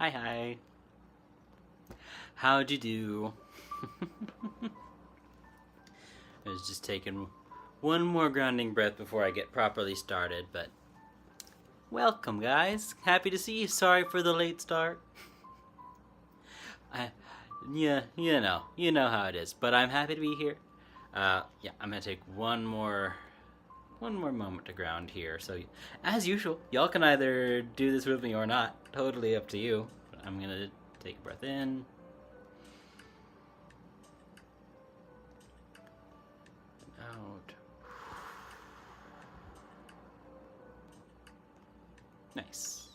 Hi, hi. How'd you do? I was just taking one more grounding breath before I get properly started, but welcome, guys. Happy to see you. Sorry for the late start. I, yeah, you know how it is. But I'm happy to be here. Yeah, I'm gonna take one more moment to ground here. So, as usual, y'all can either do this with me or not. Totally up to you. But I'm gonna take a breath in, out. Nice.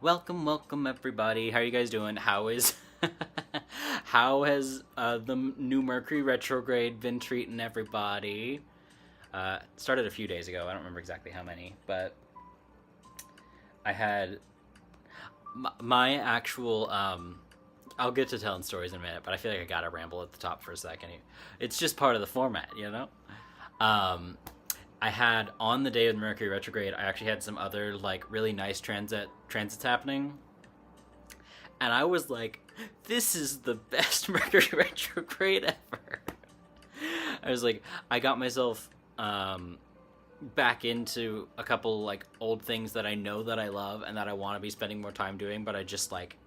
Welcome everybody. How are you guys doing? How has the new Mercury retrograde been treating everybody? Started a few days ago. I don't remember exactly how many, but I had my actual. I'll get to telling stories in a minute, but I feel like I gotta ramble at the top for a second. It's just part of the format, you know. Um, I had on the day of Mercury retrograde, I actually had some other like really nice transits happening, and I was like, "This is the best Mercury retrograde ever." I was like, I got myself back into a couple like old things that I know that I love and that I want to be spending more time doing, but I just like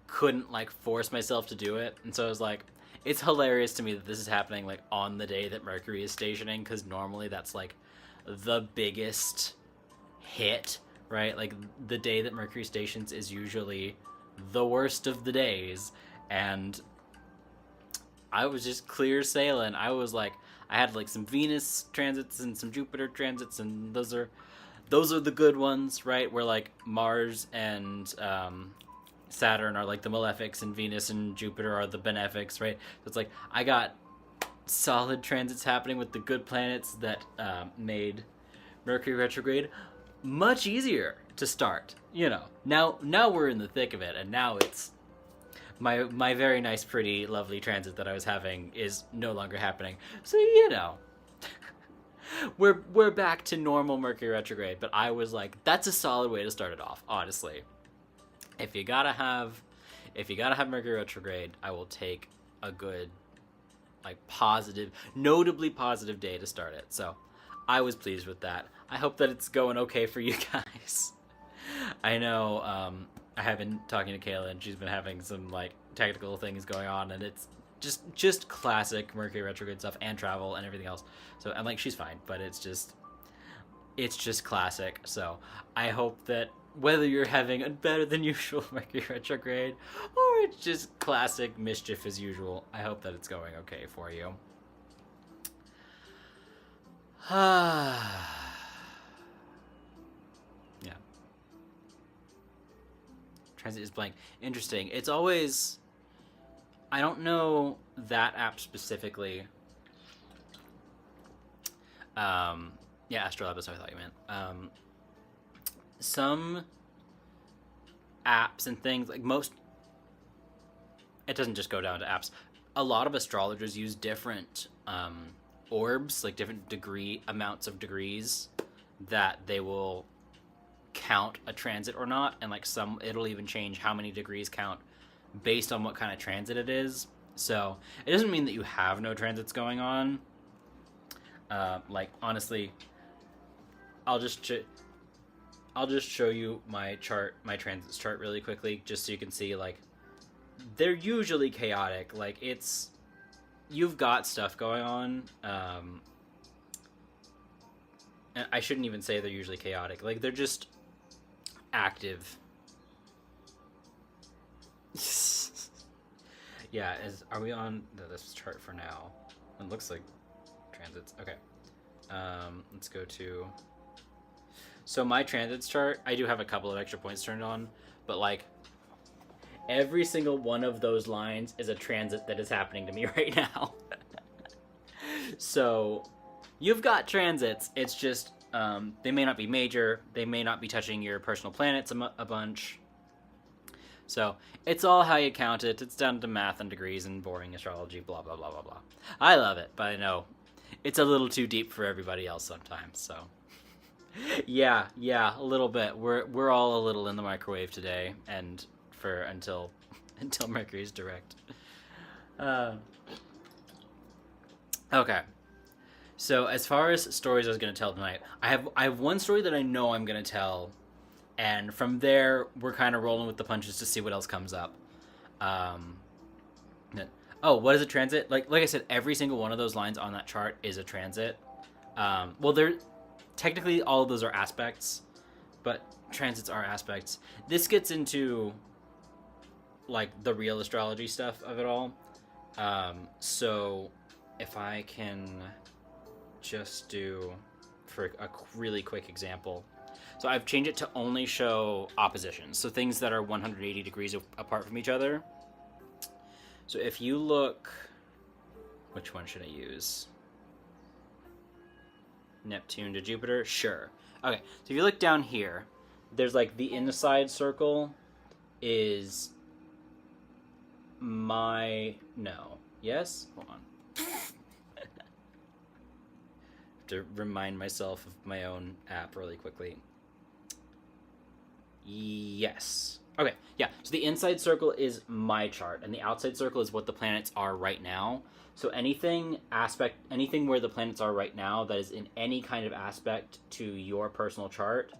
couldn't like force myself to do it, and so I was like, it's hilarious to me that this is happening like on the day that Mercury is stationing, because normally that's like the biggest hit, right? Like the day that Mercury stations is usually the worst of the days, and I was just clear sailing. I was like, I had like some Venus transits and some Jupiter transits, and those are the good ones, right? Where like Mars and Saturn are like the malefics, and Venus and Jupiter are the benefics, right? So it's like I got solid transits happening with the good planets that made Mercury retrograde much easier to start. You know, now we're in the thick of it, and now it's my very nice, pretty, lovely transit that I was having is no longer happening. So you know, we're back to normal Mercury retrograde. But I was like, that's a solid way to start it off, honestly. If you gotta have Mercury retrograde, I will take a good, like positive, notably positive day to start it. So I was pleased with that. I hope that it's going okay for you guys. I know I have been talking to Kayla, and she's been having some like technical things going on, and it's just classic Mercury retrograde stuff and travel and everything else. So I'm like, she's fine, but it's just classic. So I hope that whether you're having a better than usual Mercury retrograde or it's just classic mischief as usual, I hope that it's going okay for you. Yeah. Transit is blank. Interesting. It's always. I don't know that app specifically. Yeah, Astrolab is what I thought you meant. Some apps and things like most. It doesn't just go down to apps. A lot of astrologers use different orbs, like different amounts of degrees that they will count a transit or not, and like some it'll even change how many degrees count based on what kind of transit it is. So it doesn't mean that you have no transits going on. Like honestly, I'll just show you my chart, my transits chart really quickly, just so you can see like they're usually chaotic. Like you've got stuff going on. And I shouldn't even say they're usually chaotic. Like they're just active. Yeah, are we on this chart for now? It looks like transits. Okay. Let's go to. So my transits chart, I do have a couple of extra points turned on, but like every single one of those lines is a transit that is happening to me right now. So you've got transits. It's just they may not be major. They may not be touching your personal planets a bunch. So it's all how you count it. It's down to math and degrees and boring astrology, blah, blah, blah, blah, blah. I love it, but I know it's a little too deep for everybody else sometimes. So yeah, a little bit. We're all a little in the microwave today, and for until until Mercury's direct. Uh, okay. So as far as stories I was going to tell tonight, I have one story that I know I'm going to tell, and from there we're kind of rolling with the punches to see what else comes up. Um, oh, what is a transit? Like I said, every single one of those lines on that chart is a transit. Well, they're technically all of those are aspects, but transits are aspects. This gets into like the real astrology stuff of it all. So if I can just do for a really quick example. So I've changed it to only show oppositions, so things that are 180 degrees apart from each other. So if you look, which one should I use? Neptune to Jupiter? Sure. Okay, so if you look down here, there's like the inside circle is yes? Hold on. To remind myself of my own app really quickly. Yes. Okay, yeah. So the inside circle is my chart, and the outside circle is what the planets are right now. So anything where the planets are right now that is in any kind of aspect to your personal chart,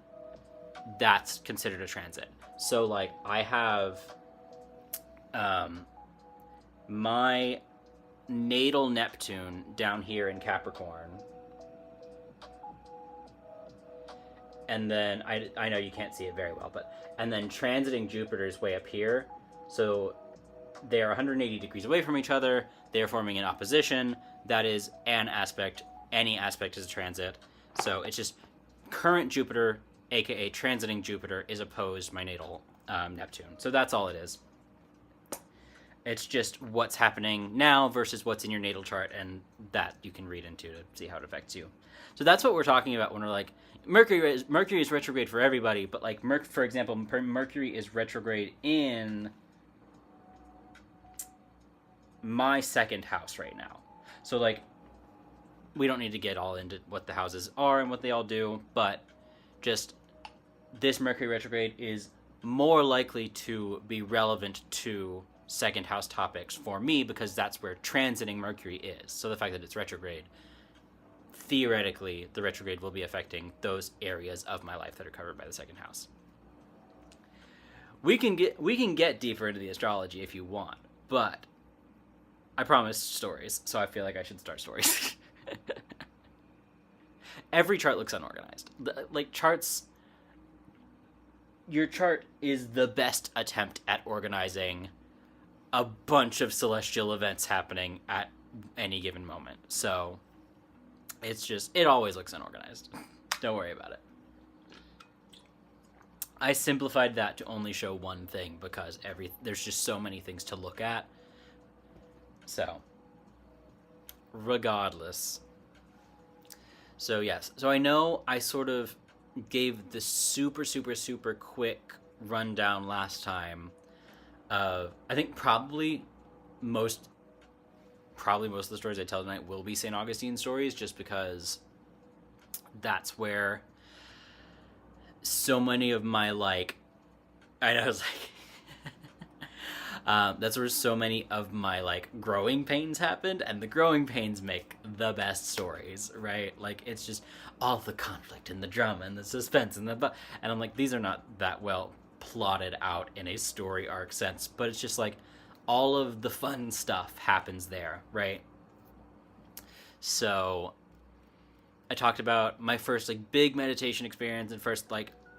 that's considered a transit. So like I have my natal Neptune down here in Capricorn. And then, I know you can't see it very well, and then transiting Jupiter is way up here. So they are 180 degrees away from each other. They are forming an opposition. That is an aspect. Any aspect is a transit. So it's just current Jupiter, aka transiting Jupiter, is opposed my natal Neptune. So that's all it is. It's just what's happening now versus what's in your natal chart, and that you can read into to see how it affects you. So that's what we're talking about when we're like, Mercury is retrograde for everybody, but like, for example, Mercury is retrograde in my second house right now. So like, we don't need to get all into what the houses are and what they all do, but just this Mercury retrograde is more likely to be relevant to second house topics for me because that's where transiting Mercury is. So the fact that it's retrograde, theoretically, the retrograde will be affecting those areas of my life that are covered by the second house. We can get deeper into the astrology if you want, but I promised stories, so I feel like I should start stories. Every chart looks unorganized. Your chart is the best attempt at organizing a bunch of celestial events happening at any given moment. So it always looks unorganized. Don't worry about it. I simplified that to only show one thing because there's just so many things to look at. So, regardless. So yes, so I know I sort of gave the super, super, super quick rundown last time of, I think probably most of the stories I tell tonight will be St. Augustine stories, just because that's where so many of my that's where so many of my growing pains happened, and the growing pains make the best stories, right? Like, it's just all the conflict and the drama and the suspense and and I'm like, these are not that well plotted out in a story arc sense, but it's just like all of the fun stuff happens there, right? So I talked about my first big meditation experience and first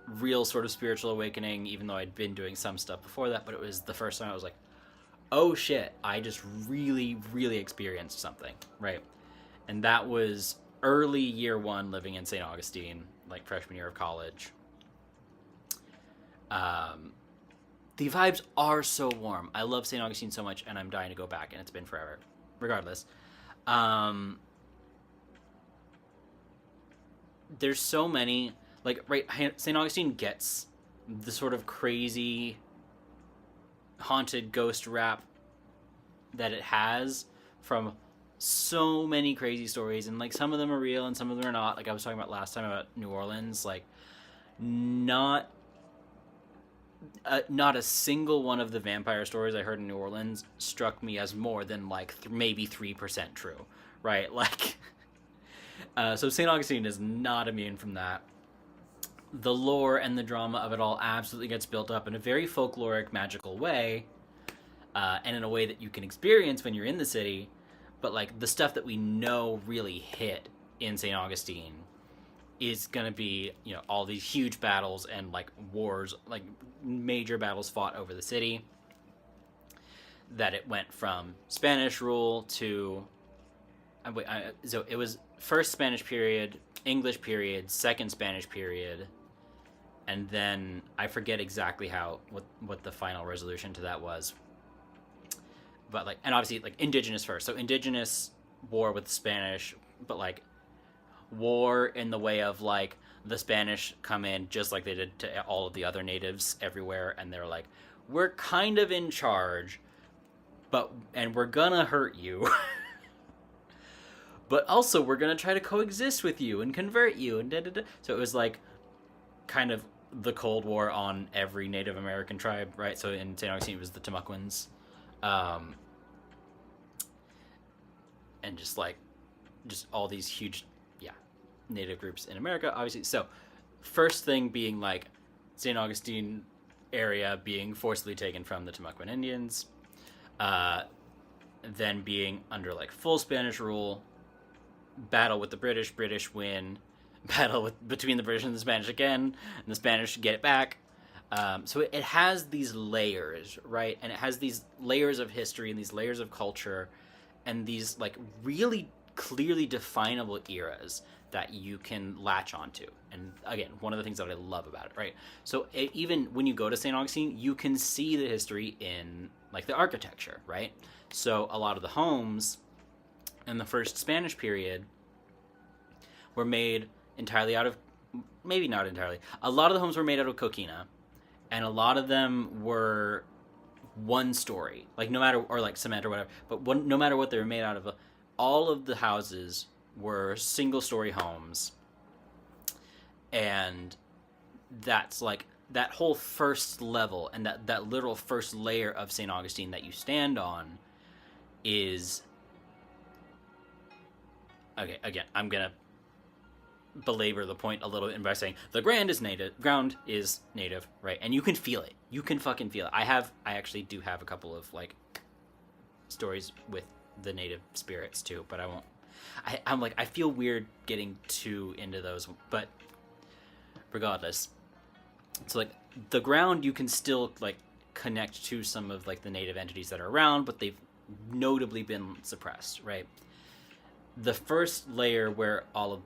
real sort of spiritual awakening, even though I'd been doing some stuff before that, but it was the first time I was like, oh shit, I just really, really experienced something, right? And that was early year one living in St. Augustine, freshman year of college. The vibes are so warm. I love St. Augustine so much, and I'm dying to go back, and it's been forever. Regardless. There's so many, St. Augustine gets the sort of crazy haunted ghost rap that it has from so many crazy stories, and like some of them are real and some of them are not. Like I was talking about last time about New Orleans, like not not a single one of the vampire stories I heard in New Orleans struck me as more than like maybe 3% true, right? Like, so St. Augustine is not immune from that. The lore and the drama of it all absolutely gets built up in a very folkloric, magical way, and in a way that you can experience when you're in the city. But like the stuff that we know really hit in St. Augustine is going to be, you know, all these huge battles and like wars, like major battles fought over the city. That it went from Spanish rule to, so it was first Spanish period, English period, second Spanish period, and then I forget exactly what the final resolution to that was. But like, and obviously like indigenous first, so indigenous war with the Spanish, but like war in the way of like the Spanish come in just like they did to all of the other natives everywhere, and they're like, we're kind of in charge, and we're gonna hurt you. But also we're gonna try to coexist with you and convert you and da-da-da. So it was like kind of the Cold War on every Native American tribe, right? So in St. Augustine it was the Timucuans, and just all these huge, yeah, Native groups in America, obviously. So first thing being like St. Augustine area being forcibly taken from the Timucuan Indians, then being under like full Spanish rule, battle with the British win, battle between the British and the Spanish again, and the Spanish get it back. So it has these layers, right? And it has these layers of history and these layers of culture and these like really clearly definable eras that you can latch onto. And again, one of the things that I love about it, right? So even when you go to St. Augustine, you can see the history in like the architecture, right? So a lot of the homes in the first Spanish period were made entirely out of, maybe not entirely, a lot of the homes were made out of coquina, and a lot of them were one story, like no matter, or like cement or whatever, but no matter what they were made out of, all of the houses were single story homes. And that's like that whole first level and that literal first layer of St. Augustine that you stand on is, okay, again, I'm gonna belabor the point a little bit by saying the ground is native, right? And you can feel it. You can fucking feel it. I actually do have a couple of like stories with the native spirits too, but I won't. I'm like, I feel weird getting too into those, but regardless, so like the ground, you can still like connect to some of like the native entities that are around, but they've notably been suppressed, right? The first layer, where all of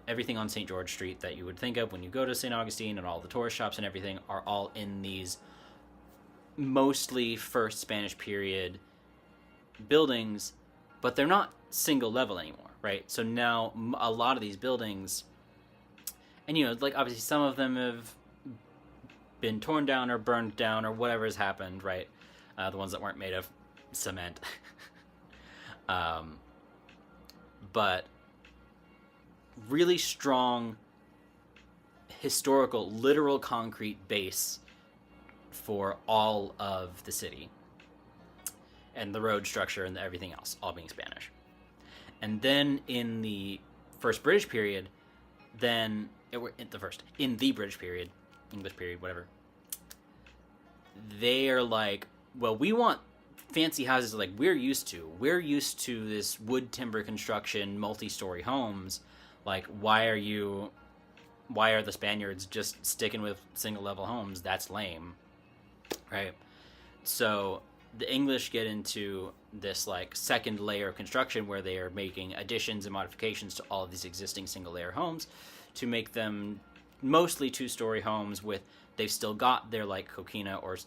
everything on St. George Street that you would think of when you go to St. Augustine, and all the tourist shops and everything, are all in these mostly first Spanish period buildings, but they're not single level anymore, right? So now a lot of these buildings, and you know, like obviously some of them have been torn down or burned down or whatever has happened, right? The ones that weren't made of cement. But really strong historical, literal concrete base for all of the city. And the road structure and everything else, all being Spanish. And then in the first British period, in the British period, English period, whatever, they are like, well, we want fancy houses like we're used to. We're used to this wood timber construction, multi-story homes. Like, why are the Spaniards just sticking with single level homes? That's lame, right? So the English get into this like second layer of construction where they are making additions and modifications to all of these existing single layer homes to make them mostly two-story homes with, they've still got their like coquina or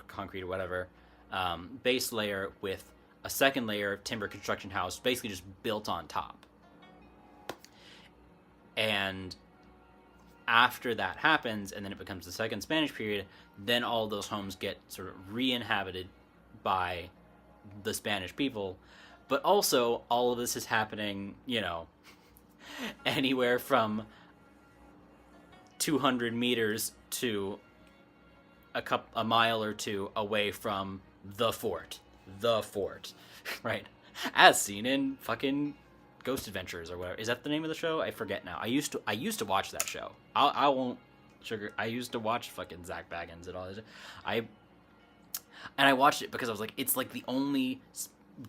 concrete or whatever base layer with a second layer of timber construction house basically just built on top. And after that happens, and then it becomes the second Spanish period, then all those homes get sort of re-inhabited by the Spanish people, But also, all of this is happening, anywhere from 200 meters to a mile or two away from the fort. The fort. Right? As seen in fucking Ghost Adventures or whatever. Is that the name of the show? I forget now. I used to watch that show. I won't sugar. I used to watch fucking Zach Baggins and all this. I watched it because I was like, it's like the only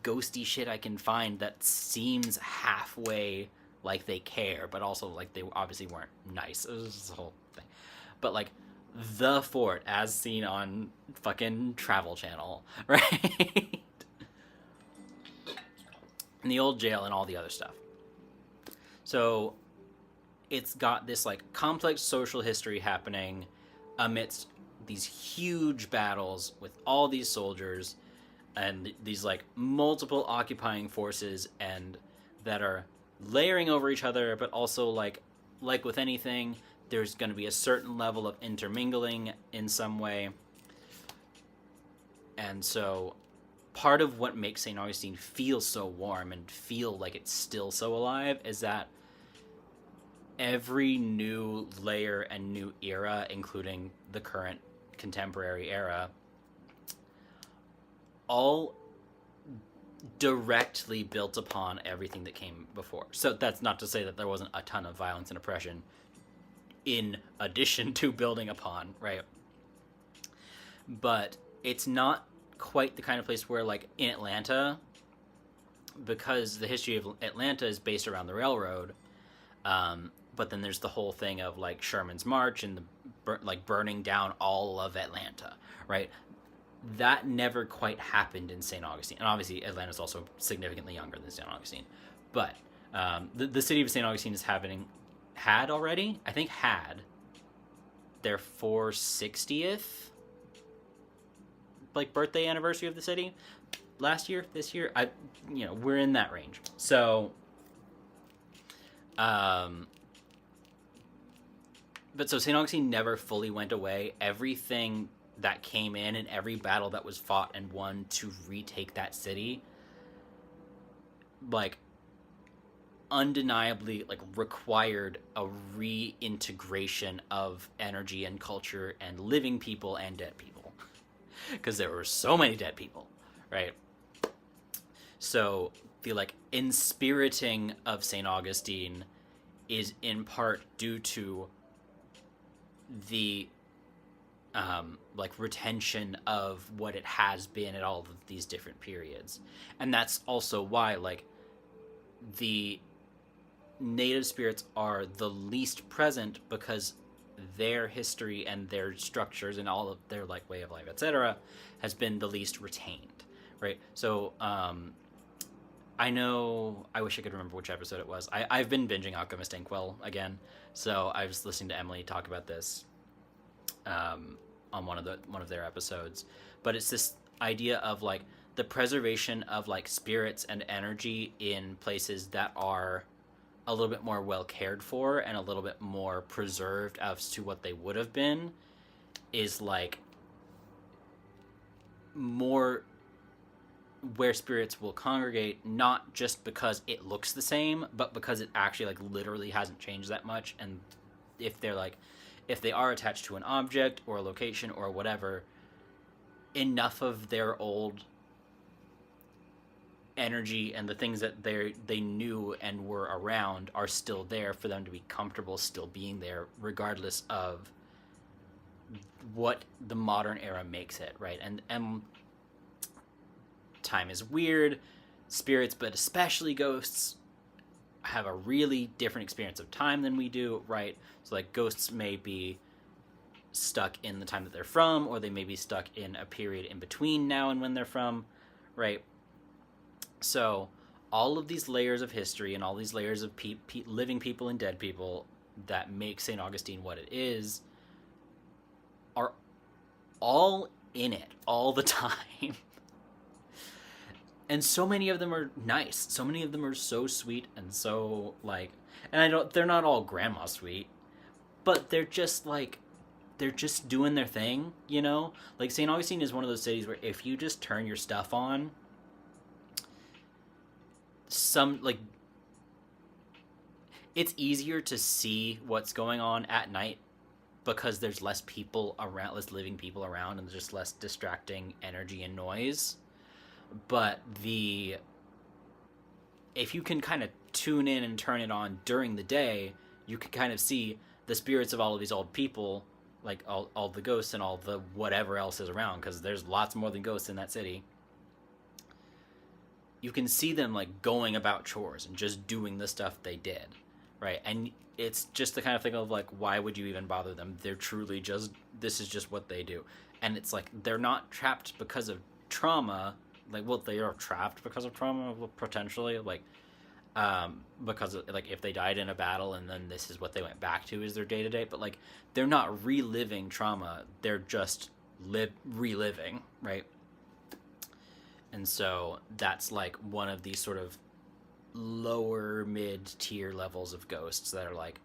ghosty shit I can find that seems halfway like they care, but also like they obviously weren't nice. It was just the whole thing. But like the fort as seen on fucking Travel Channel, right? And the old jail and all the other stuff. So it's got this like complex social history happening amidst these huge battles with all these soldiers and these like multiple occupying forces and that are layering over each other, but also like with anything, there's going to be a certain level of intermingling in some way. And so part of what makes St. Augustine feel so warm and feel like it's still so alive is that every new layer and new era, including the current contemporary era, all directly built upon everything that came before. So that's not to say that there wasn't a ton of violence and oppression in addition to building upon, right? But it's not quite the kind of place where, like, in Atlanta, because the history of Atlanta is based around the railroad, but then there's the whole thing of, like, Sherman's March and the burning down all of Atlanta, right? That never quite happened in St. Augustine. And obviously, Atlanta's also significantly younger than St. Augustine. But the city of St. Augustine is had their 460th like birthday anniversary of the city this year. We're in that range. So but so St. Augustine never fully went away. Everything that came in and every battle that was fought and won to retake that city, like, undeniably, like, required a reintegration of energy and culture and living people and dead people. Because there were so many dead people, right? So the, like, inspiriting of St. Augustine is in part due to the retention of what it has been at all of these different periods. And that's also why, like, the native spirits are the least present, because their history and their structures and all of their, like, way of life, etc., has been the least retained, right? So I wish I could remember which episode it was. I've been binging Alchemist Inkwell again, so I was listening to Emily talk about this on one of their episodes. But it's this idea of, like, the preservation of, like, spirits and energy in places that are a little bit more well cared for and a little bit more preserved as to what they would have been is, like, more where spirits will congregate, not just because it looks the same, but because it actually, like, literally hasn't changed that much. And if they are attached to an object or a location or whatever, enough of their old energy and the things that they knew and were around are still there for them to be comfortable still being there, regardless of what the modern era makes it, right? And time is weird. Spirits, but especially ghosts, have a really different experience of time than we do, right? So, like, ghosts may be stuck in the time that they're from, or they may be stuck in a period in between now and when they're from, right? So all of these layers of history and all these layers of living people and dead people that make St. Augustine what it is are all in it all the time. And so many of them are nice. So many of them are so sweet and so, like, and they're not all grandma sweet, but they're just, like, they're just doing their thing, you know? Like, St. Augustine is one of those cities where if you just turn your stuff on, some, like, it's easier to see what's going on at night because there's less people around, less living people around, and there's just less distracting energy and noise. But if you can kind of tune in and turn it on during the day, you can kind of see the spirits of all of these old people, like all the ghosts and all the whatever else is around, because there's lots more than ghosts in that city. You can see them like going about chores and just doing the stuff they did, right? And it's just the kind of thing of like, why would you even bother them? They're truly just, this is just what they do. And it's like, they're not trapped because of trauma. Like, well, they are trapped because of trauma, potentially, like, because of, like, if they died in a battle and then this is what they went back to is their day-to-day, but like, they're not reliving trauma, they're just reliving, right? And so that's like one of these sort of lower mid-tier levels of ghosts that are like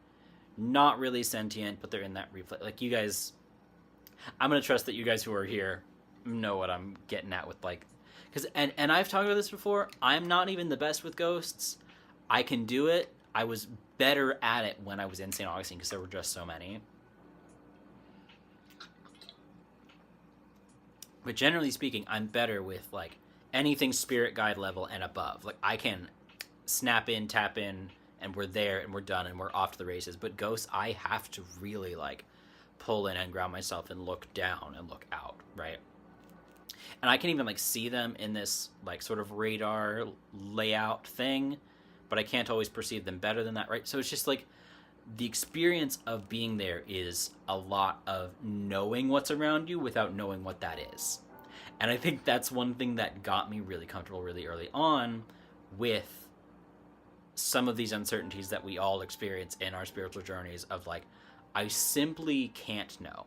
not really sentient, but they're in that replay. Like, you guys, I'm gonna trust that you guys who are here know what I'm getting at with, like, because and I've talked about this before, I'm not even the best with ghosts. I can do it. I was better at it when I was in St. Augustine because there were just so many. But generally speaking, I'm better with like anything spirit guide level and above. Like, I can snap in, tap in, and we're there and we're done and we're off to the races. But ghosts, I have to really like pull in and ground myself and look down and look out, right? And I can even like see them in this like sort of radar layout thing, but I can't always perceive them better than that, right? So it's just like the experience of being there is a lot of knowing what's around you without knowing what that is. And I think that's one thing that got me really comfortable really early on with some of these uncertainties that we all experience in our spiritual journeys of like, I simply can't know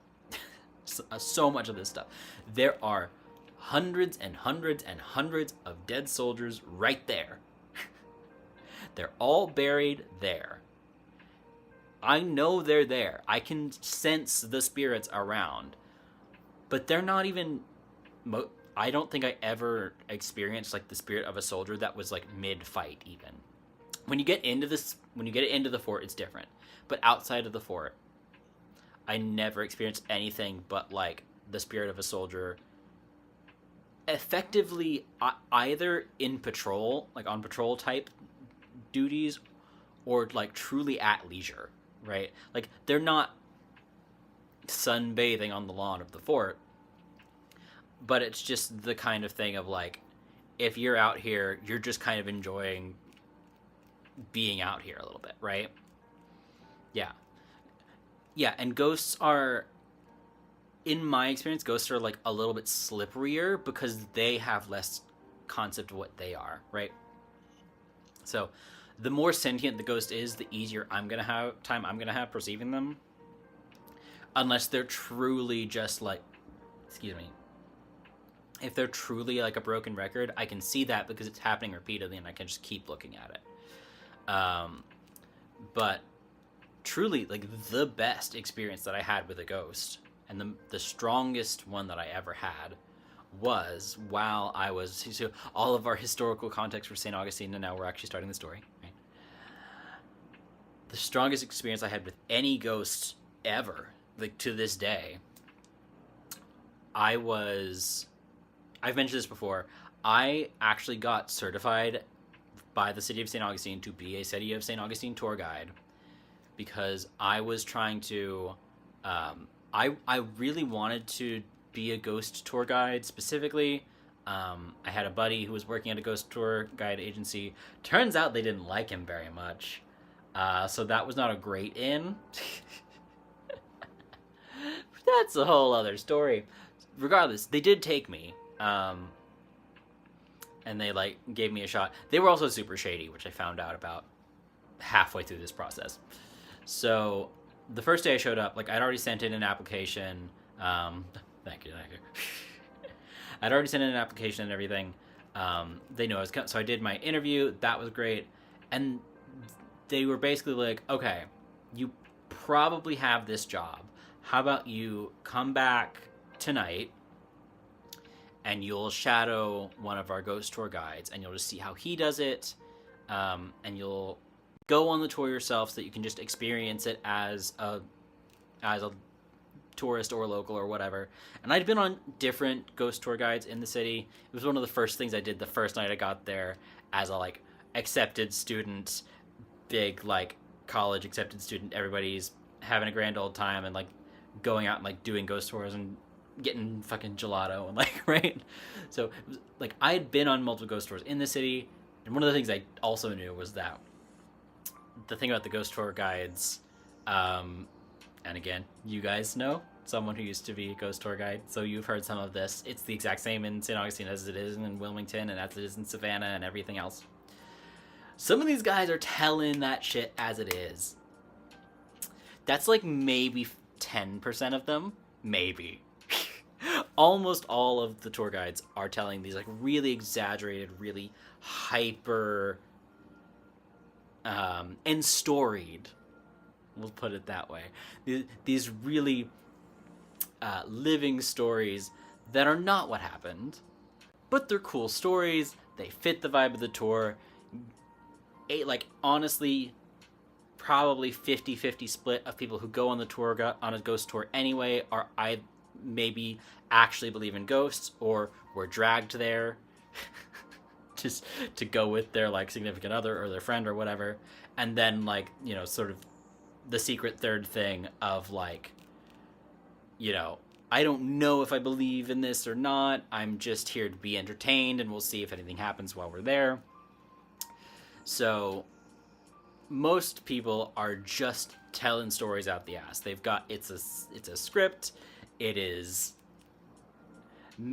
so much of this stuff. There are hundreds and hundreds and hundreds of dead soldiers right there. They're all buried there. I know they're there. I can sense the spirits around. But they're not even... I don't think I ever experienced like the spirit of a soldier that was like mid-fight even. When you get into the fort, it's different. But outside of the fort, I never experienced anything but like the spirit of a soldier effectively either in patrol, like on patrol type duties, or like truly at leisure, right? Like, they're not sunbathing on the lawn of the fort, but it's just the kind of thing of like, if you're out here, you're just kind of enjoying being out here a little bit, right? Yeah, and ghosts are, in my experience, ghosts are like a little bit slipperier because they have less concept of what they are, right? So the more sentient the ghost is, the easier I'm gonna have perceiving them, unless they're truly just like, excuse me, if they're truly like a broken record, I can see that because it's happening repeatedly and I can just keep looking at it. But truly, like, the best experience that I had with a ghost, and the strongest one that I ever had, was while I was... So all of our historical context for St. Augustine, and now we're actually starting the story, right? The strongest experience I had with any ghost ever, like to this day, I've mentioned this before, I actually got certified by the City of St. Augustine to be a City of St. Augustine tour guide, because I was trying to... I really wanted to be a ghost tour guide specifically. I had a buddy who was working at a ghost tour guide agency. Turns out they didn't like him very much. So that was not a great in. That's a whole other story. Regardless, they did take me. And they like gave me a shot. They were also super shady, which I found out about halfway through this process. So the first day I showed up, like, I'd already sent in an application. Thank you. I'd already sent in an application and everything. They knew I was coming, so I did my interview. That was great. And they were basically like, okay, you probably have this job. How about you come back tonight and you'll shadow one of our ghost tour guides and you'll just see how he does it. and you'll go on the tour yourself so that you can just experience it as a tourist or local or whatever. And I'd been on different ghost tour guides in the city. It was one of the first things I did the first night I got there as a like accepted student, big like college accepted student. Everybody's having a grand old time and like going out and like doing ghost tours and getting fucking gelato and like right. So it was, like I had been on multiple ghost tours in the city, and one of the things I also knew was that the thing about the ghost tour guides, and again, you guys know someone who used to be a ghost tour guide, so you've heard some of this. It's the exact same in St. Augustine as it is in Wilmington and as it is in Savannah and everything else. Some of these guys are telling that shit as it is. That's like maybe 10% of them. Maybe. Almost all of the tour guides are telling these like really exaggerated, really hyper and storied, we'll put it that way, these really living stories that are not what happened, but they're cool stories. They fit the vibe of the tour. Like honestly, probably 50-50 split of people who go on the tour on a ghost tour anyway are I maybe actually believe in ghosts or were dragged there just to go with their like significant other or their friend or whatever. And then like, you know, sort of the secret third thing of like, you know, I don't know if I believe in this or not. I'm just here to be entertained and we'll see if anything happens while we're there. So most people are just telling stories out the ass. They've got it's a script. It is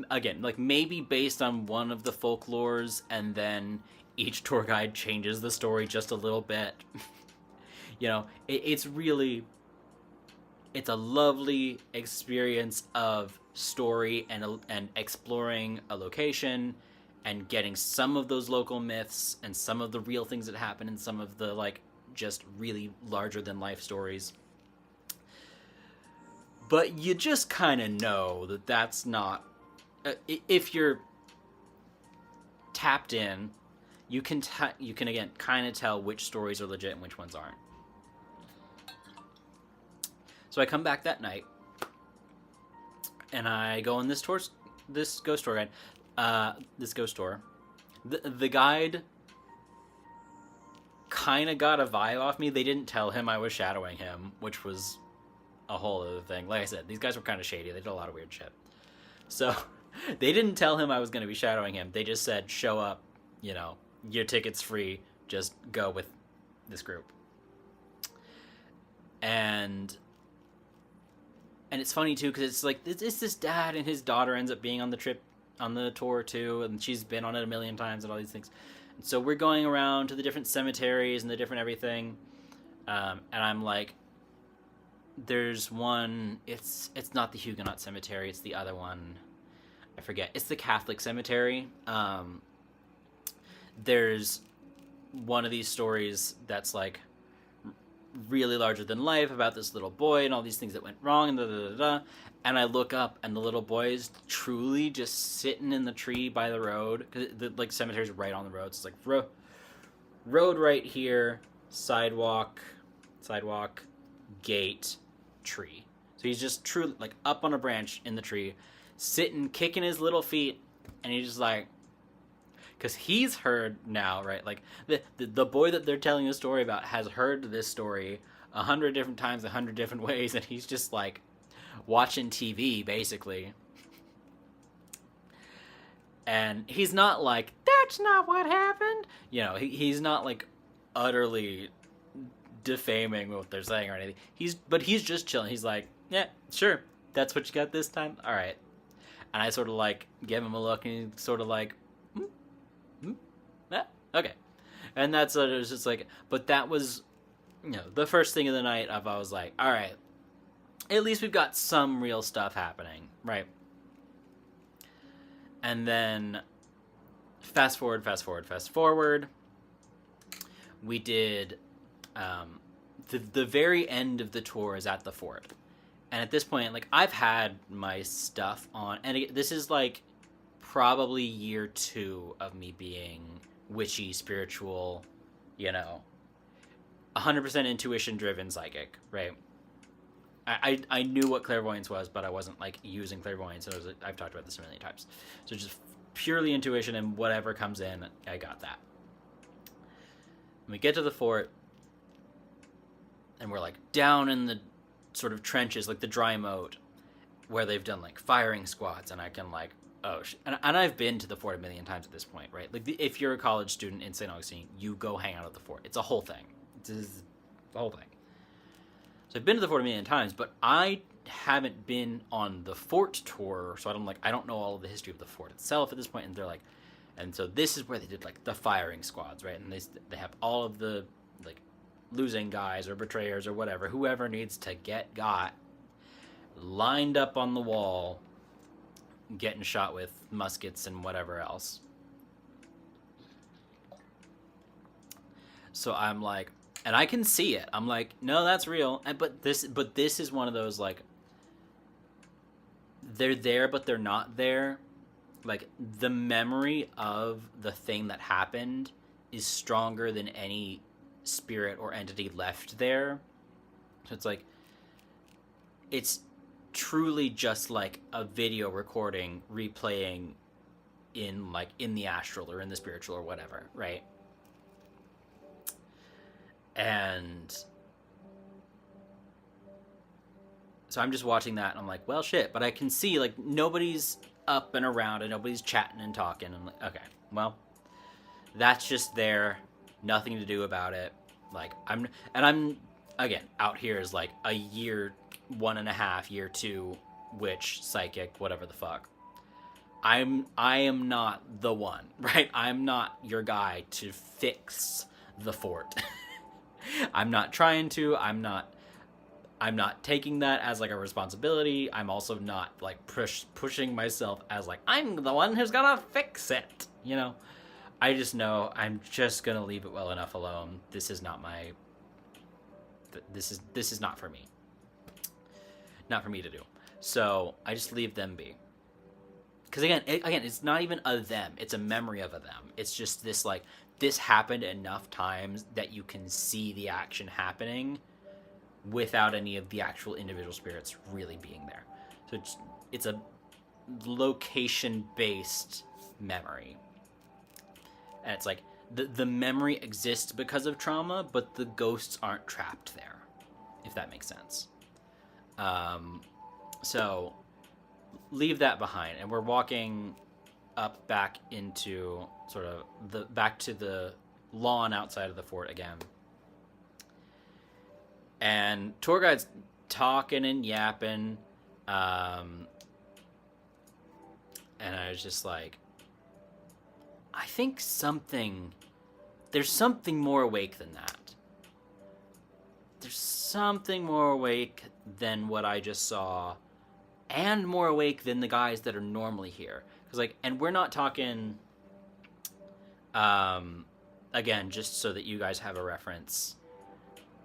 again like maybe based on one of the folklores, and then each tour guide changes the story just a little bit. You know, it's a lovely experience of story and exploring a location and getting some of those local myths and some of the real things that happen and some of the like just really larger than life stories. But you just kind of know that that's not if you're tapped in, you can again kind of tell which stories are legit and which ones aren't. So I come back that night, and I go on this ghost tour guide, this ghost tour. The guide kind of got a vibe off me. They didn't tell him I was shadowing him, which was a whole other thing. Like I said, these guys were kind of shady. They did a lot of weird shit. So they didn't tell him I was going to be shadowing him. They just said, show up, you know, your ticket's free. Just go with this group. And it's funny too, because it's like it's this dad and his daughter ends up being on the trip, on the tour too, and she's been on it a million times and all these things. And so we're going around to the different cemeteries and the different everything, and I'm like, there's one. It's not the Huguenot cemetery. It's the other one. I forget. It's the Catholic cemetery. There's one of these stories that's like really larger than life about this little boy and all these things that went wrong and and I look up and the little boy is truly just sitting in the tree by the road, because the like cemetery's right on the road. So it's like road right here, sidewalk, gate, tree. So he's just truly like up on a branch in the tree, sitting, kicking his little feet, and he's just like, because he's heard now, right? Like the boy that they're telling the story about has heard this story 100 different times, 100 different ways, and he's just like watching TV basically. And he's not like, that's not what happened. You know, he's not like utterly defaming what they're saying or anything. But he's just chilling. He's like, yeah, sure, that's what you got this time. All right. And I sort of like give him a look, and he's sort of like, yeah, okay. And that's what it was just like. But that was, you know, the first thing of the night of I was like, all right, at least we've got some real stuff happening, right? And then fast forward. We did the very end of the tour is at the fort. And at this point, like, I've had my stuff on, and this is like probably year 2 of me being witchy, spiritual, you know, 100% intuition driven psychic, right? I knew what clairvoyance was, but I wasn't like using clairvoyance. I've talked about this a million times. So just purely intuition, and whatever comes in, I got that. When we get to the fort, and we're like down in the sort of trenches, like the dry moat, where they've done like firing squads, and I can like, and I've been to the fort a million times at this point, right? Like if you're a college student in St. Augustine, you go hang out at the fort. It's a whole thing. It's the whole thing. So I've been to the fort a million times, but I haven't been on the fort tour, so I don't know all of the history of the fort itself at this point. And they're like, and so this is where they did like the firing squads, right? And they have all of the like losing guys or betrayers or whatever, whoever needs to get got, lined up on the wall, getting shot with muskets and whatever else. So I'm like, and I can see it. I'm like, no, that's real. But this is one of those like, they're there but they're not there. Like the memory of the thing that happened is stronger than any spirit or entity left there. So it's like, it's truly just like a video recording replaying in the astral or in the spiritual or whatever, right? And so I'm just watching that and I'm like, well, shit, but I can see like nobody's up and around and nobody's chatting and talking. I'm like, okay, well, that's just there, nothing to do about it. Like I'm again out here is like a year 1.5, year 2 witch, psychic, whatever the fuck. I am not the one, right? I'm not your guy to fix the fort. I'm not trying to. I'm not taking that as like a responsibility. I'm also not like pushing myself as like I'm the one who's gonna fix it. You know, I just know I'm just gonna leave it well enough alone. This is not my. This is not for me. Not for me to do. So I just leave them be. Because again, it's not even a them. It's a memory of a them. It's just this like. This happened enough times that you can see the action happening without any of the actual individual spirits really being there. So it's a location-based memory. And it's like the memory exists because of trauma, but the ghosts aren't trapped there, if that makes sense. So leave that behind, and we're walking up back into sort of back to the lawn outside of the fort again. And tour guide's talking and yapping. And I was just like, I think there's something more awake than that. There's something more awake than what I just saw, and more awake than the guys that are normally here. Like, and we're not talking, again, just so that you guys have a reference,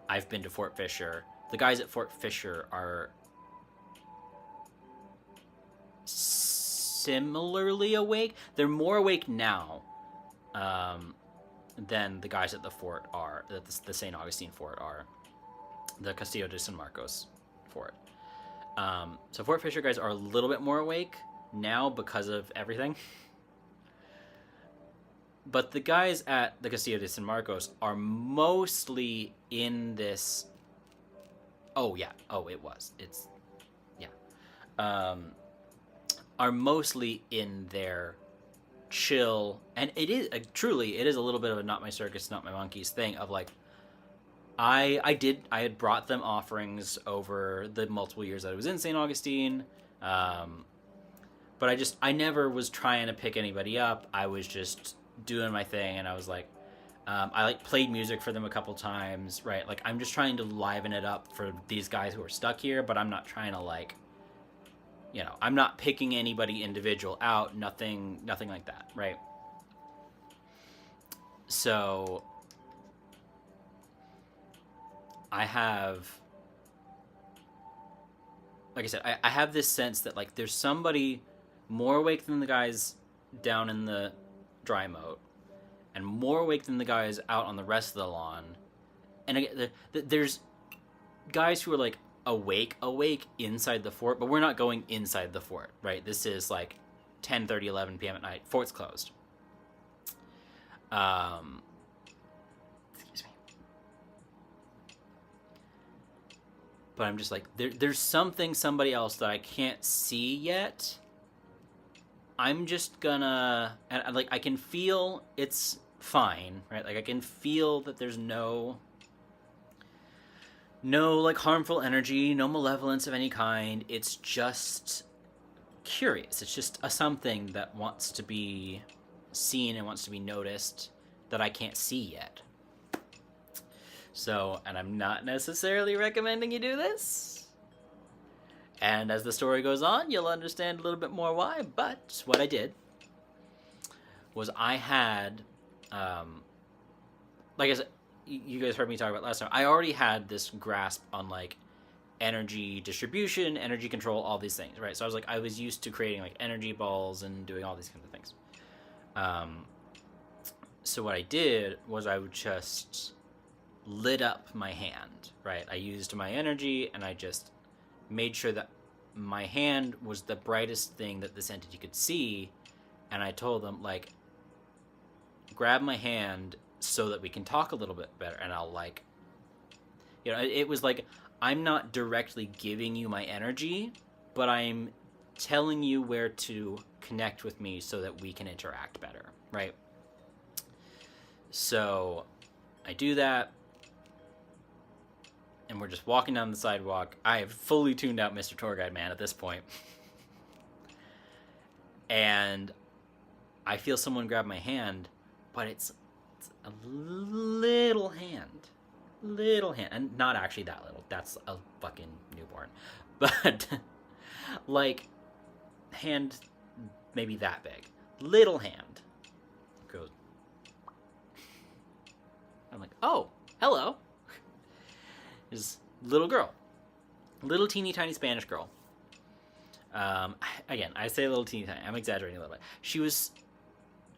I've been to Fort Fisher. The guys at Fort Fisher are similarly awake. They're more awake now than the guys at the fort are, that the St. Augustine fort are, the Castillo de San Marcos fort. So Fort Fisher guys are a little bit more awake now because of everything. But the guys at the Castillo de San Marcos are mostly in this. Oh yeah. Oh, it was. It's yeah. Are mostly in their chill, and it is truly it is a little bit of a not my circus, not my monkeys thing of like. I had brought them offerings over the multiple years that I was in St. Augustine. But I never was trying to pick anybody up. I was just doing my thing, and I was like, I like played music for them a couple times, right? Like I'm just trying to liven it up for these guys who are stuck here, but I'm not trying to like, you know, I'm not picking anybody individual out, nothing like that, right? So I have, like I said, I have this sense that like there's somebody more awake than the guys down in the dry moat, and more awake than the guys out on the rest of the lawn. And again, there's guys who are like awake inside the fort, but we're not going inside the fort, right? This is like 10:30, 11 p.m. at night. Fort's closed. Excuse me. But I'm just like, there's somebody else that I can't see yet. I'm just gonna, and like, I can feel it's fine, right? Like, I can feel that there's no like harmful energy, no malevolence of any kind. It's just curious. It's just a something that wants to be seen and wants to be noticed that I can't see yet. So, and I'm not necessarily recommending you do this. And as the story goes on, you'll understand a little bit more why. But what I did was I had, like I said, you guys heard me talk about last time, I already had this grasp on like energy distribution, energy control, all these things, right? So I was used to creating like energy balls and doing all these kinds of things. So what I did was I would just lit up my hand, right? I used my energy and I just made sure that my hand was the brightest thing that this entity could see. And I told them, like, grab my hand so that we can talk a little bit better. And I'll like, you know, it was like, I'm not directly giving you my energy, but I'm telling you where to connect with me so that we can interact better, right? So I do that, and we're just walking down the sidewalk. I have fully tuned out Mr. Tour Guide Man at this point. And I feel someone grab my hand, but it's a little hand. Little hand. And not actually that little. That's a fucking newborn. But, like, hand maybe that big. Little hand. Goes. I'm like, oh, hello. Is little girl. Little teeny tiny Spanish girl. Again, I say little teeny tiny. I'm exaggerating a little bit. She was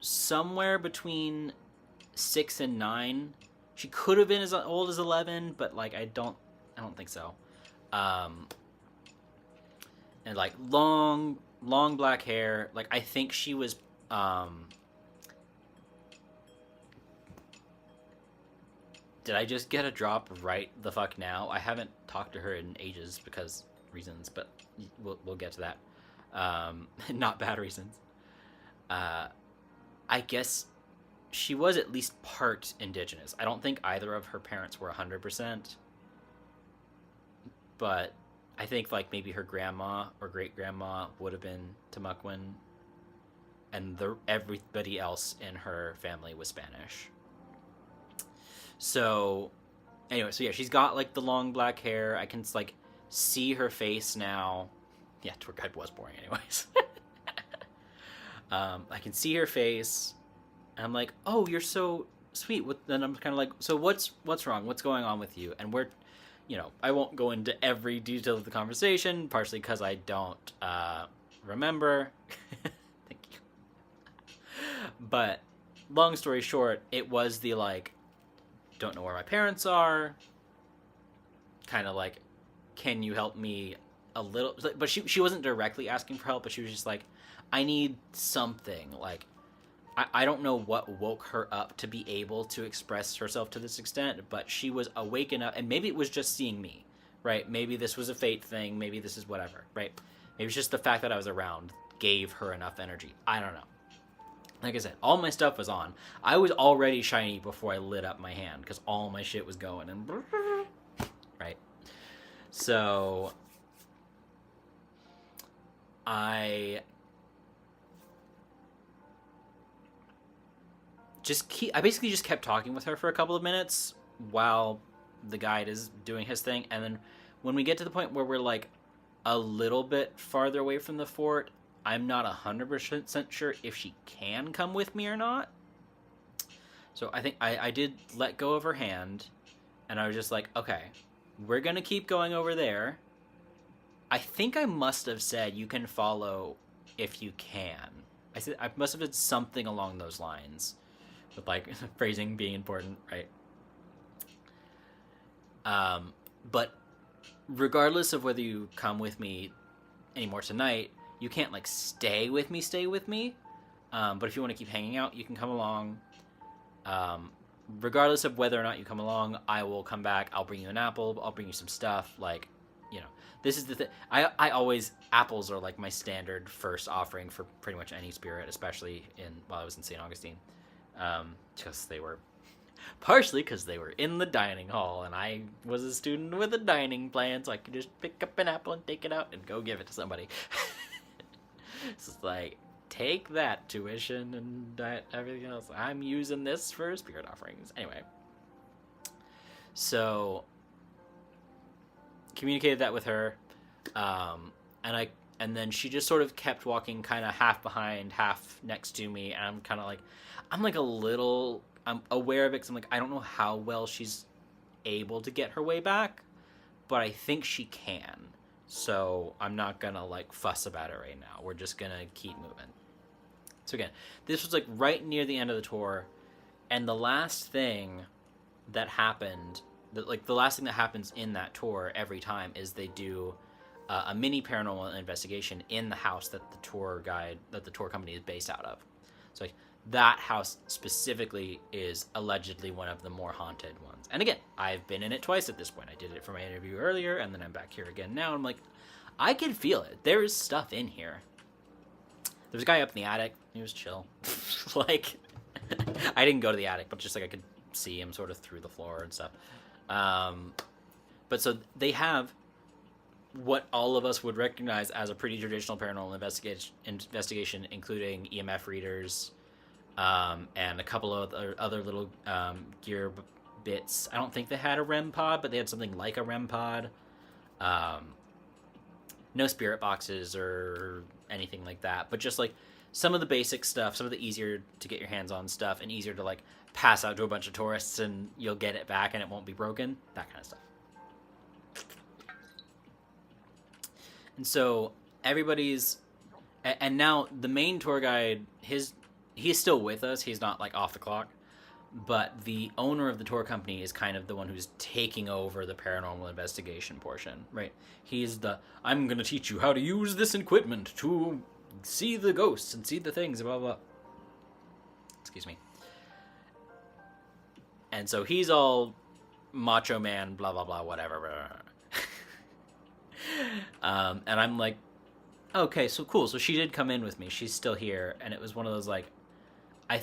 somewhere between 6 and 9. She could have been as old as 11, but like I don't think so. And like long black hair. Like I think she was did I just get a drop right the fuck now? I haven't talked to her in ages because reasons, but we'll get to that. Not bad reasons. I guess she was at least part indigenous. I don't think either of her parents were 100%. But I think like maybe her grandma or great-grandma would have been Timucuan. And everybody else in her family was Spanish. So, anyway, so yeah, she's got like the long black hair. I can like see her face now. Yeah, tour guide was boring anyways. I can see her face. And I'm like, oh, you're so sweet. Then I'm kind of like, so what's wrong? What's going on with you? And I won't go into every detail of the conversation, partially because I don't remember. Thank you. But long story short, it was the like, don't know where my parents are. Kind of like, can you help me a little? But she wasn't directly asking for help, but she was just like, I need something. Like, I don't know what woke her up to be able to express herself to this extent, but she was awake enough, and maybe it was just seeing me, right? Maybe this was a fate thing. Maybe this is whatever, right? Maybe it's just the fact that I was around gave her enough energy. I don't know. Like I said, all my stuff was on. I was already shiny before I lit up my hand because all my shit was going and right. So I basically just kept talking with her for a couple of minutes while the guide is doing his thing, and then when we get to the point where we're like a little bit farther away from the fort, I'm not 100% sure if she can come with me or not. So I think I did let go of her hand, and I was just like, okay, we're going to keep going over there. I think I must have said you can follow if you can. I must have said something along those lines. with like phrasing being important, right? But regardless of whether you come with me anymore tonight, you can't like stay with me. But if you want to keep hanging out, you can come along. Regardless of whether or not you come along, I will come back. I'll bring you an apple. I'll bring you some stuff. Like, you know, this is the thing. I always, apples are like my standard first offering for pretty much any spirit, especially while I was in St. Augustine. Partially because they were in the dining hall, and I was a student with a dining plan, so I could just pick up an apple and take it out and go give it to somebody. It's like, take that, tuition and everything else. I'm using this for spirit offerings. Anyway. So, communicated that with her, and then she just sort of kept walking kind of half behind, half next to me, and I'm kind of like, I'm aware of it because I'm like, I don't know how well she's able to get her way back, but I think she can. So I'm not gonna like fuss about it right now. We're just gonna keep moving. So again, this was like right near the end of the tour, and the last thing that happened, the last thing that happens in that tour every time is they do a mini paranormal investigation in the house that the tour company is based out of. So like, that house specifically is allegedly one of the more haunted ones. And again, I've been in it twice at this point. I did it for my interview earlier, and then I'm back here again now. I'm like, I can feel it. There is stuff in here. There's a guy up in the attic. He was chill. Like, I didn't go to the attic, but just like I could see him sort of through the floor and stuff. But so they have what all of us would recognize as a pretty traditional paranormal investigation, including EMF readers, and a couple of other little gear bits. I don't think they had a REM pod, but they had something like a REM pod. No spirit boxes or anything like that, but just like some of the basic stuff, some of the easier to get your hands on stuff, and easier to like pass out to a bunch of tourists and you'll get it back and it won't be broken, that kind of stuff. And so everybody's, and now the main tour guide, he's still with us. He's not like off the clock, but the owner of the tour company is kind of the one who's taking over the paranormal investigation portion, right? He's I'm going to teach you how to use this equipment to see the ghosts and see the things, blah, blah. Excuse me. And so he's all macho man, blah, blah, blah, whatever. Blah, blah. And I'm like, okay, so cool. So she did come in with me. She's still here. And it was one of those, like, I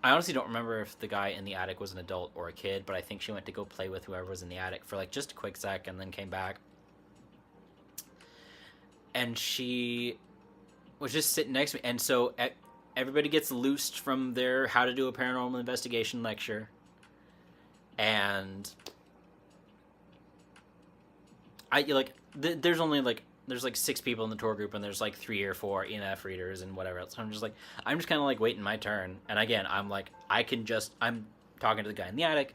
honestly don't remember if the guy in the attic was an adult or a kid, but I think she went to go play with whoever was in the attic for like just a quick sec and then came back. And she was just sitting next to me. And so everybody gets loosed from their how to do a paranormal investigation lecture. And there's only like, there's like 6 people in the tour group, and there's like 3 or 4 EMF readers and whatever else. So I'm just kind of like waiting my turn. And again, I'm talking to the guy in the attic,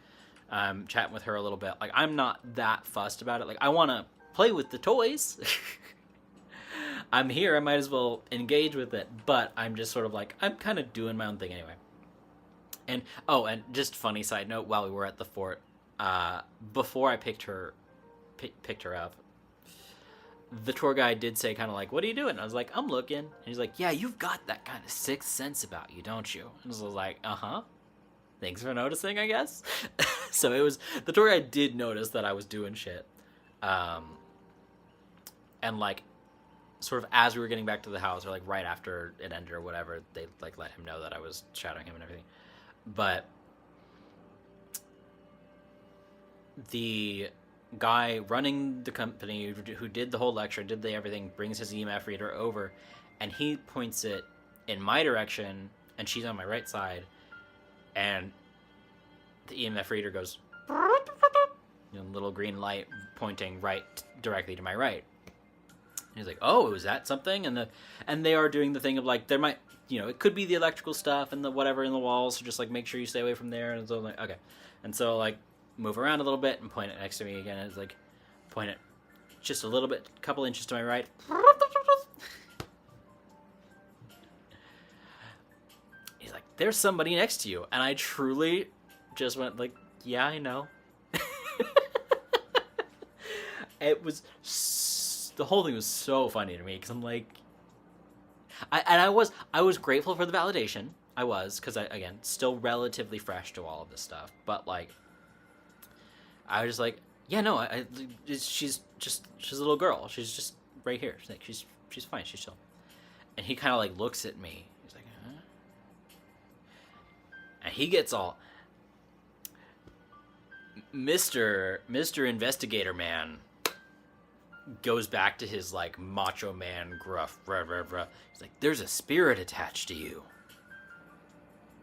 chatting with her a little bit. Like, I'm not that fussed about it. Like, I want to play with the toys. I'm here, I might as well engage with it. But I'm just sort of like, I'm kind of doing my own thing anyway. And, and just funny side note, while we were at the fort, before I picked her up, the tour guide did say kind of like, what are you doing? And I was like, I'm looking. And he's like, yeah, you've got that kind of sixth sense about you, don't you? And I was like, uh-huh. Thanks for noticing, I guess. So the tour guide did notice that I was doing shit. And like, sort of as we were getting back to the house, or like right after it ended or whatever, they like let him know that I was shadowing him and everything. But the guy running the company who did the whole lecture, did everything, brings his EMF reader over, and he points it in my direction, and she's on my right side, and the EMF reader goes, little green light pointing right directly to my right. And he's like, oh, is that something? And they are doing the thing of like, there might, it could be the electrical stuff and the whatever in the walls, so just like make sure you stay away from there. And so I'm like, okay. And so like, move around a little bit and point it next to me again. It's like, point it just a little bit, a couple inches to my right. He's like, there's somebody next to you. And I truly just went like, yeah, I know. It was the whole thing was so funny to me because I'm like, I was grateful for the validation. I was, because I, again, still relatively fresh to all of this stuff, but like, I was just like, yeah, no, she's a little girl. She's just right here. She's like, she's fine. She's chill. And he kind of like looks at me. He's like, huh? And he gets all, Mr. Investigator Man goes back to his like macho man gruff. Rah, rah, rah. He's like, there's a spirit attached to you.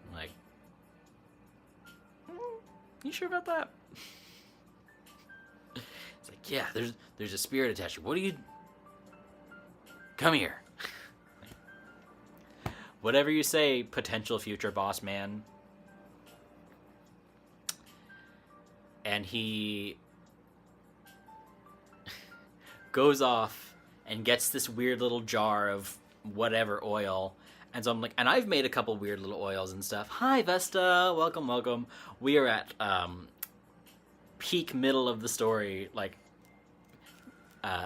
I'm like, you sure about that? It's like, yeah, there's a spirit attached to you. What do you? Come here. Whatever you say, potential future boss man. And he goes off and gets this weird little jar of whatever oil. And so I'm like, and I've made a couple weird little oils and stuff. Hi, Vesta. Welcome, welcome. We are at peak middle of the story. Like,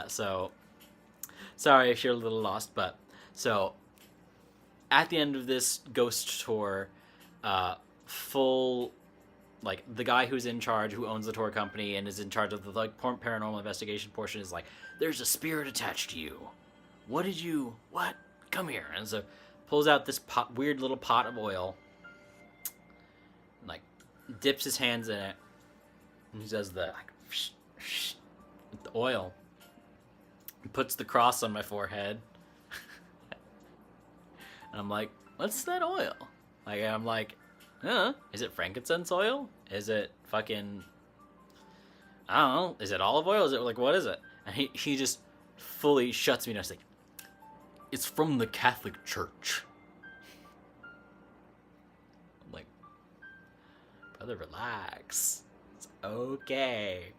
so sorry if you're a little lost, but so at the end of this ghost tour, full, like, the guy who's in charge, who owns the tour company and is in charge of the like paranormal investigation portion, is like, there's a spirit attached to you. What? Come here. And so pulls out this weird little pot of oil, like, dips his hands in it, and he does the, like, with the oil. He puts the cross on my forehead. And I'm like, what's that oil? Like, I'm like, is it frankincense oil? Is it fucking, I don't know, is it olive oil? Is it, like, what is it? And he just fully shuts me down. He's like, it's from the Catholic Church. I'm like, brother, relax. It's okay.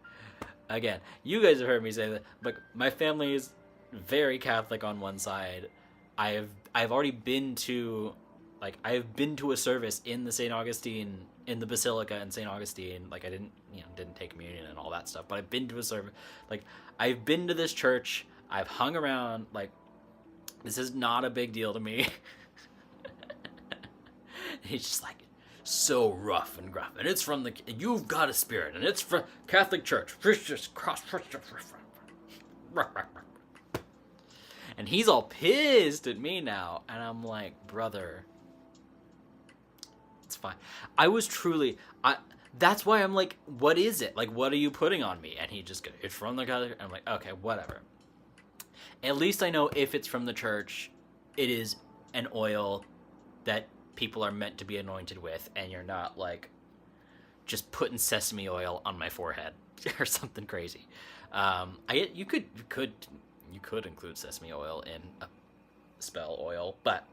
Again, you guys have heard me say that, but my family is very Catholic on one side. I've already been to, like, I've been to a service in the St. Augustine, in the Basilica in St. Augustine. Like, I didn't take communion and all that stuff, but I've been to a service. Like, I've been to this church. I've hung around. Like, this is not a big deal to me. He's just like, so rough and gruff. And it's from the, you've got a spirit, and it's from Catholic Church. And he's all pissed at me now. And I'm like, brother, it's fine. I was truly, that's why I'm like, what is it? Like, what are you putting on me? And he just goes, it's from the Catholic. I'm like, okay, whatever. At least I know if it's from the church, it is an oil that people are meant to be anointed with, and you're not, like, just putting sesame oil on my forehead or something crazy. You could include sesame oil in a spell oil, but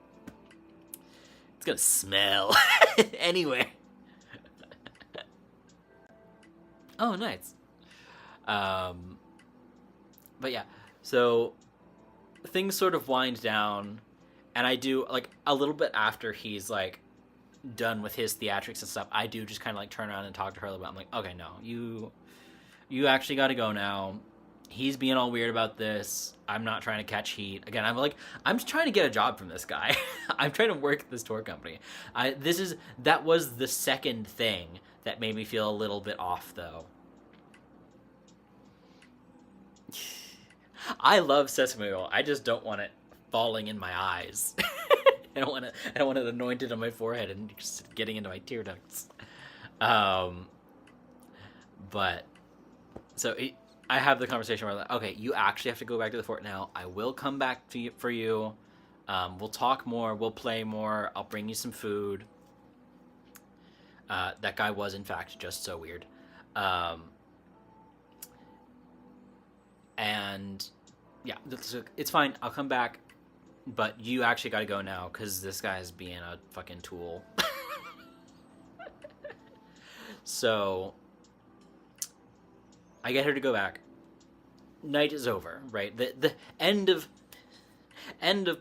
it's gonna smell anyway. Oh, nice. But yeah, so things sort of wind down, and I do, like, a little bit after he's, like, done with his theatrics and stuff, I do just kind of, like, turn around and talk to her a little bit. I'm like, okay, no, you actually gotta go now. He's being all weird about this. I'm not trying to catch heat. Again, I'm like, I'm just trying to get a job from this guy. I'm trying to work at this tour company. That was the second thing that made me feel a little bit off, though. I love sesame oil. I just don't want it falling in my eyes. I don't want it anointed on my forehead and just getting into my tear ducts. But so I have the conversation where I'm like, okay, you actually have to go back to the fort now. I will come back to you, for you. We'll talk more. We'll play more. I'll bring you some food. That guy was, in fact, just so weird. And yeah, it's fine. I'll come back. But you actually got to go now because this guy's being a fucking tool. So I get her to go back. Night is over, right? The end of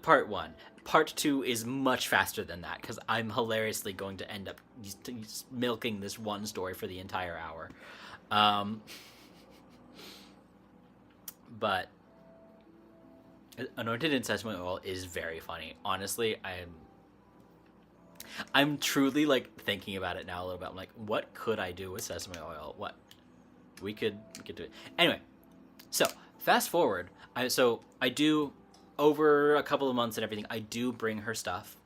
part one. part 2 is much faster than that because I'm hilariously going to end up milking this one story for the entire hour. But Anointed in Sesame Oil is very funny. Honestly, I'm truly like thinking about it now a little bit. I'm like, what could I do with sesame oil? What we could do it anyway. So fast forward. I do, over a couple of months and everything, I do bring her stuff.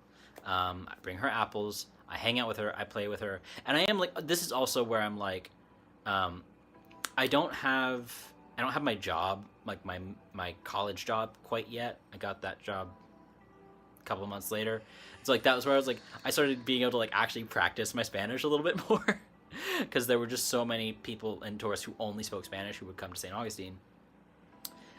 I bring her apples. I hang out with her. I play with her. And I am like, this is also where I'm like, I don't have my job, like my college job quite yet. I got that job a couple of months later. So like that was where I was like, I started being able to like actually practice my Spanish a little bit more because there were just so many people and tourists who only spoke Spanish who would come to St. Augustine.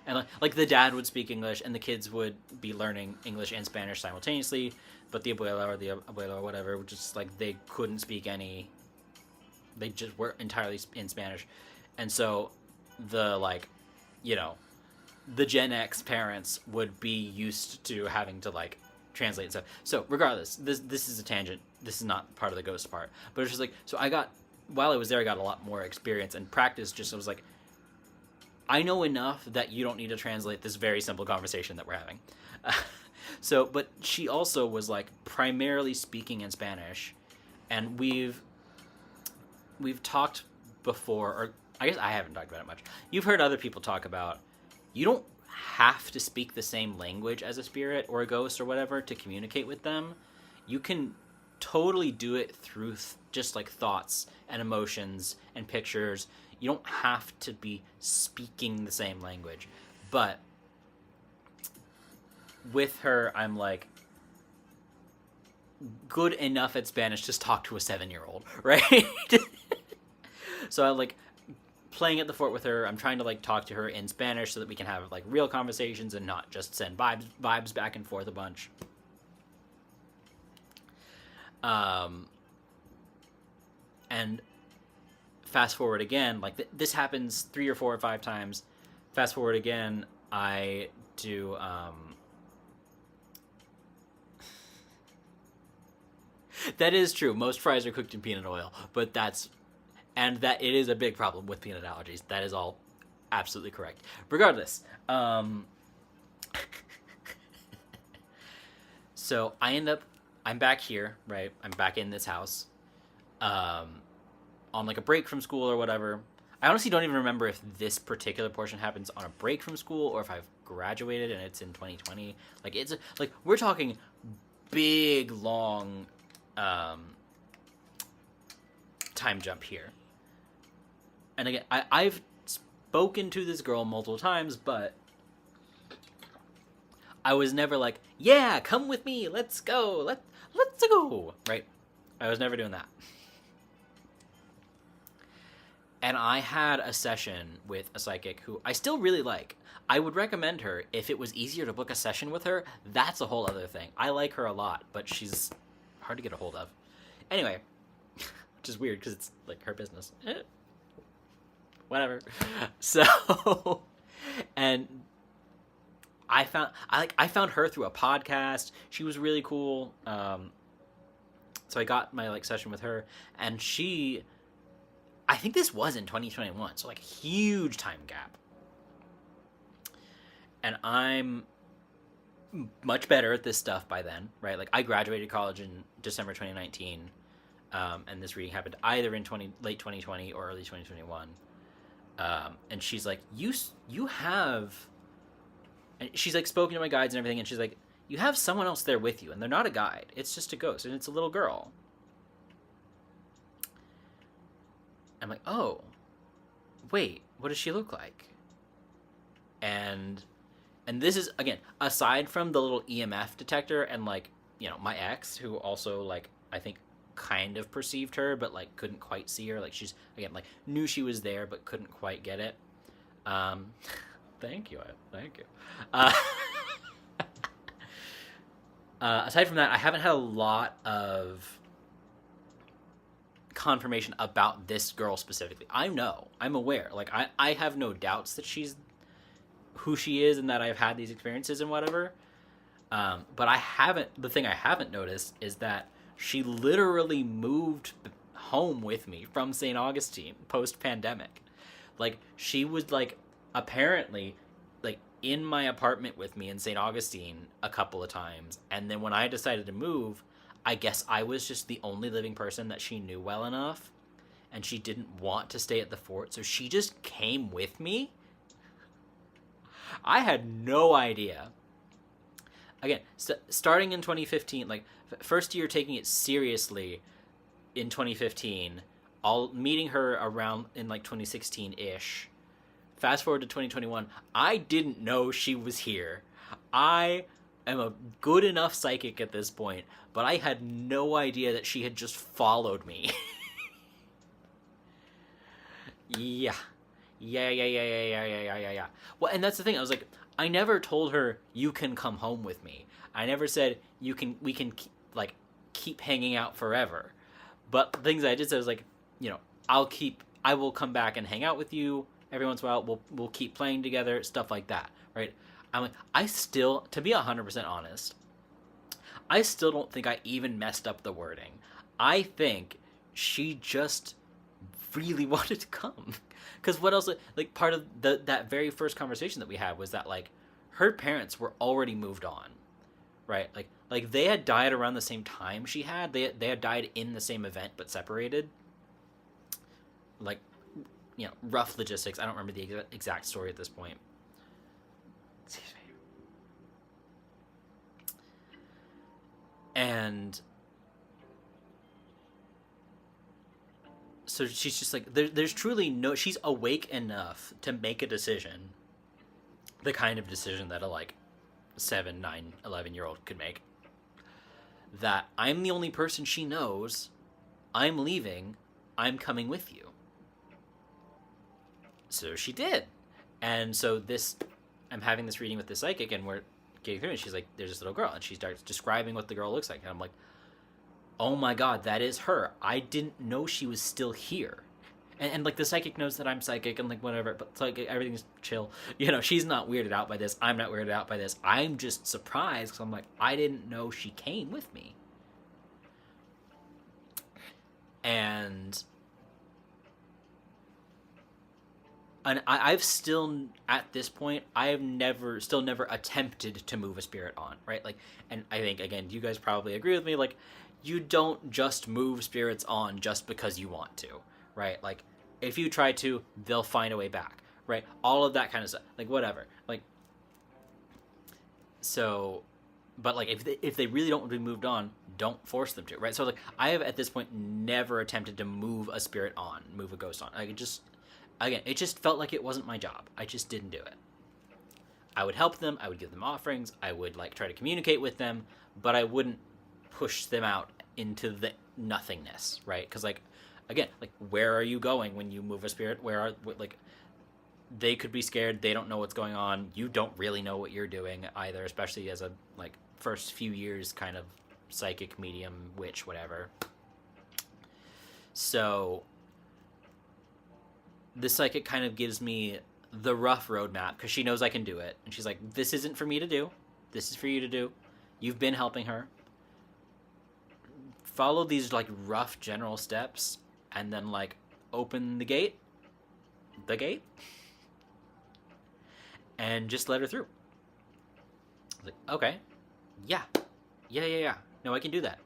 And like the dad would speak English and the kids would be learning English and Spanish simultaneously, but the abuela or whatever, just like they couldn't speak any. They just were entirely in Spanish, and so the like, you know, the Gen X parents would be used to having to like translate and stuff. So regardless, this is a tangent. This is not part of the ghost part, but it's just like, so while I was there, I got a lot more experience and practice. Just, I was like, I know enough that you don't need to translate this very simple conversation that we're having. So, but she also was like primarily speaking in Spanish, and we've talked before, or I guess I haven't talked about it much. You've heard other people talk about, you don't have to speak the same language as a spirit or a ghost or whatever to communicate with them. You can totally do it through just like thoughts and emotions and pictures. You don't have to be speaking the same language. But with her, I'm like good enough at Spanish to talk to a 7-year-old, right? So I like playing at the fort with her. I'm trying to like talk to her in Spanish so that we can have like real conversations and not just send vibes back and forth a bunch. And fast forward again, like this happens 3 or 4 or 5 times. Fast forward again, I do that is true. Most fries are cooked in peanut oil, but and that it is a big problem with peanut allergies. That is all absolutely correct. Regardless, so I'm back here, right? I'm back in this house, on like a break from school or whatever. I honestly don't even remember if this particular portion happens on a break from school or if I've graduated and it's in 2020. Like it's like we're talking big long time jump here. And again, I've spoken to this girl multiple times, but I was never like, yeah, come with me, let's go, let's go, right? I was never doing that. And I had a session with a psychic who I still really like. I would recommend her if it was easier to book a session with her. That's a whole other thing. I like her a lot, but she's hard to get a hold of. Anyway, which is weird because it's like her business. Whatever. So, and I found her through a podcast. She was really cool. So I got my like session with her, and I think this was in 2021, so like huge time gap. And I'm much better at this stuff by then, right? Like I graduated college in December 2019, and this reading happened either in late 2020 or early 2021. And she's like, you have, and she's like spoken to my guides and everything, and she's like, you have someone else there with you, and they're not a guide. It's just a ghost, and it's a little girl. I'm like, oh, wait, what does she look like? And this is, again, aside from the little EMF detector and, like, you know, my ex, who also, like, I think kind of perceived her, but, like, couldn't quite see her. Like, she's, again, like, knew she was there, but couldn't quite get it. Thank you. Aside from that, I haven't had a lot of confirmation about this girl specifically. I'm aware. Like, I have no doubts that she's who she is and that I've had these experiences and whatever. But the thing I haven't noticed is that she literally moved home with me from St. Augustine post pandemic. Like, she was, like, apparently, like, in my apartment with me in St. Augustine a couple of times. And then when I decided to move, I guess I was just the only living person that she knew well enough. And she didn't want to stay at the fort. So she just came with me. I had no idea. Again, starting in 2015, like, first year taking it seriously in 2015, all meeting her around in like 2016-ish. Fast forward to 2021, I didn't know she was here. I am a good enough psychic at this point, but I had no idea that she had just followed me. Yeah. Yeah. Well, and that's the thing. I was like, I never told her you can come home with me. I never said we can like keep hanging out forever. But the things I did say was like, I will come back and hang out with you every once in a while. We'll keep playing together, stuff like that, right? I'm like, I still, to be 100% honest, I still don't think I even messed up the wording. I think she just really wanted to come. Because what else, like, part of that very first conversation that we had was that, like, her parents were already moved on, right? Like they had died around the same time she had. They had died in the same event but separated. Like, rough logistics. I don't remember the exact story at this point. Excuse me. And so she's just like, there's truly no, she's awake enough to make a decision, the kind of decision that a, like, 7, 9, 11-year-old could make, that I'm the only person she knows, I'm leaving, I'm coming with you. So she did. And so I'm having this reading with the psychic, and we're getting through, and she's like, there's this little girl, and she starts describing what the girl looks like, and I'm like, oh my god, that is her. I didn't know she was still here. And like, the psychic knows that I'm psychic, and like, whatever, but like, everything's chill. She's not weirded out by this. I'm not weirded out by this. I'm just surprised, because I'm like, I didn't know she came with me. And I've still, at this point, I've never attempted to move a spirit on, right? Like, and I think, again, you guys probably agree with me, like, you don't just move spirits on just because you want to, right? Like, if you try to, they'll find a way back, right? All of that kind of stuff, like, whatever. Like, so, but like, if they really don't want to be moved on, don't force them to, right? So like, I have at this point never attempted to move a spirit on, move a ghost on. Like, it just felt like it wasn't my job. I just didn't do it. I would help them, I would give them offerings, I would like try to communicate with them, but I wouldn't push them out into the nothingness, right? Because, like, again, like, where are you going when you move a spirit? Like, they could be scared, they don't know what's going on, you don't really know what you're doing either, especially as a, like, first few years kind of psychic, medium, witch, whatever. So the psychic kind of gives me the rough roadmap, because she knows I can do it, and she's like, this isn't for me to do, this is for you to do, you've been helping her, follow these, like, rough general steps, and then, like, open the gate, and just let her through. I was like, okay, yeah, no, I can do that,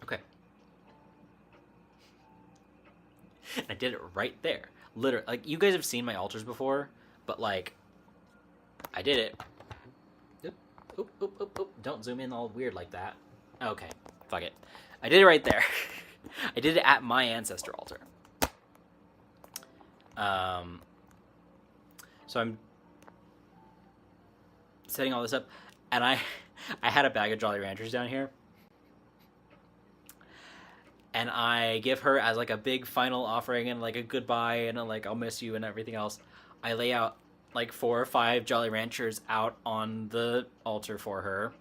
okay. And I did it right there, literally. Like, you guys have seen my altars before, but, like, I did it. Oop. Don't zoom in all weird like that. Okay, fuck it. I did it right there. I did it at my ancestor altar. So I'm setting all this up, and I had a bag of Jolly Ranchers down here, and I give her, as like a big final offering and like a goodbye and a, like, I'll miss you and everything else, I lay out like 4 or 5 Jolly Ranchers out on the altar for her.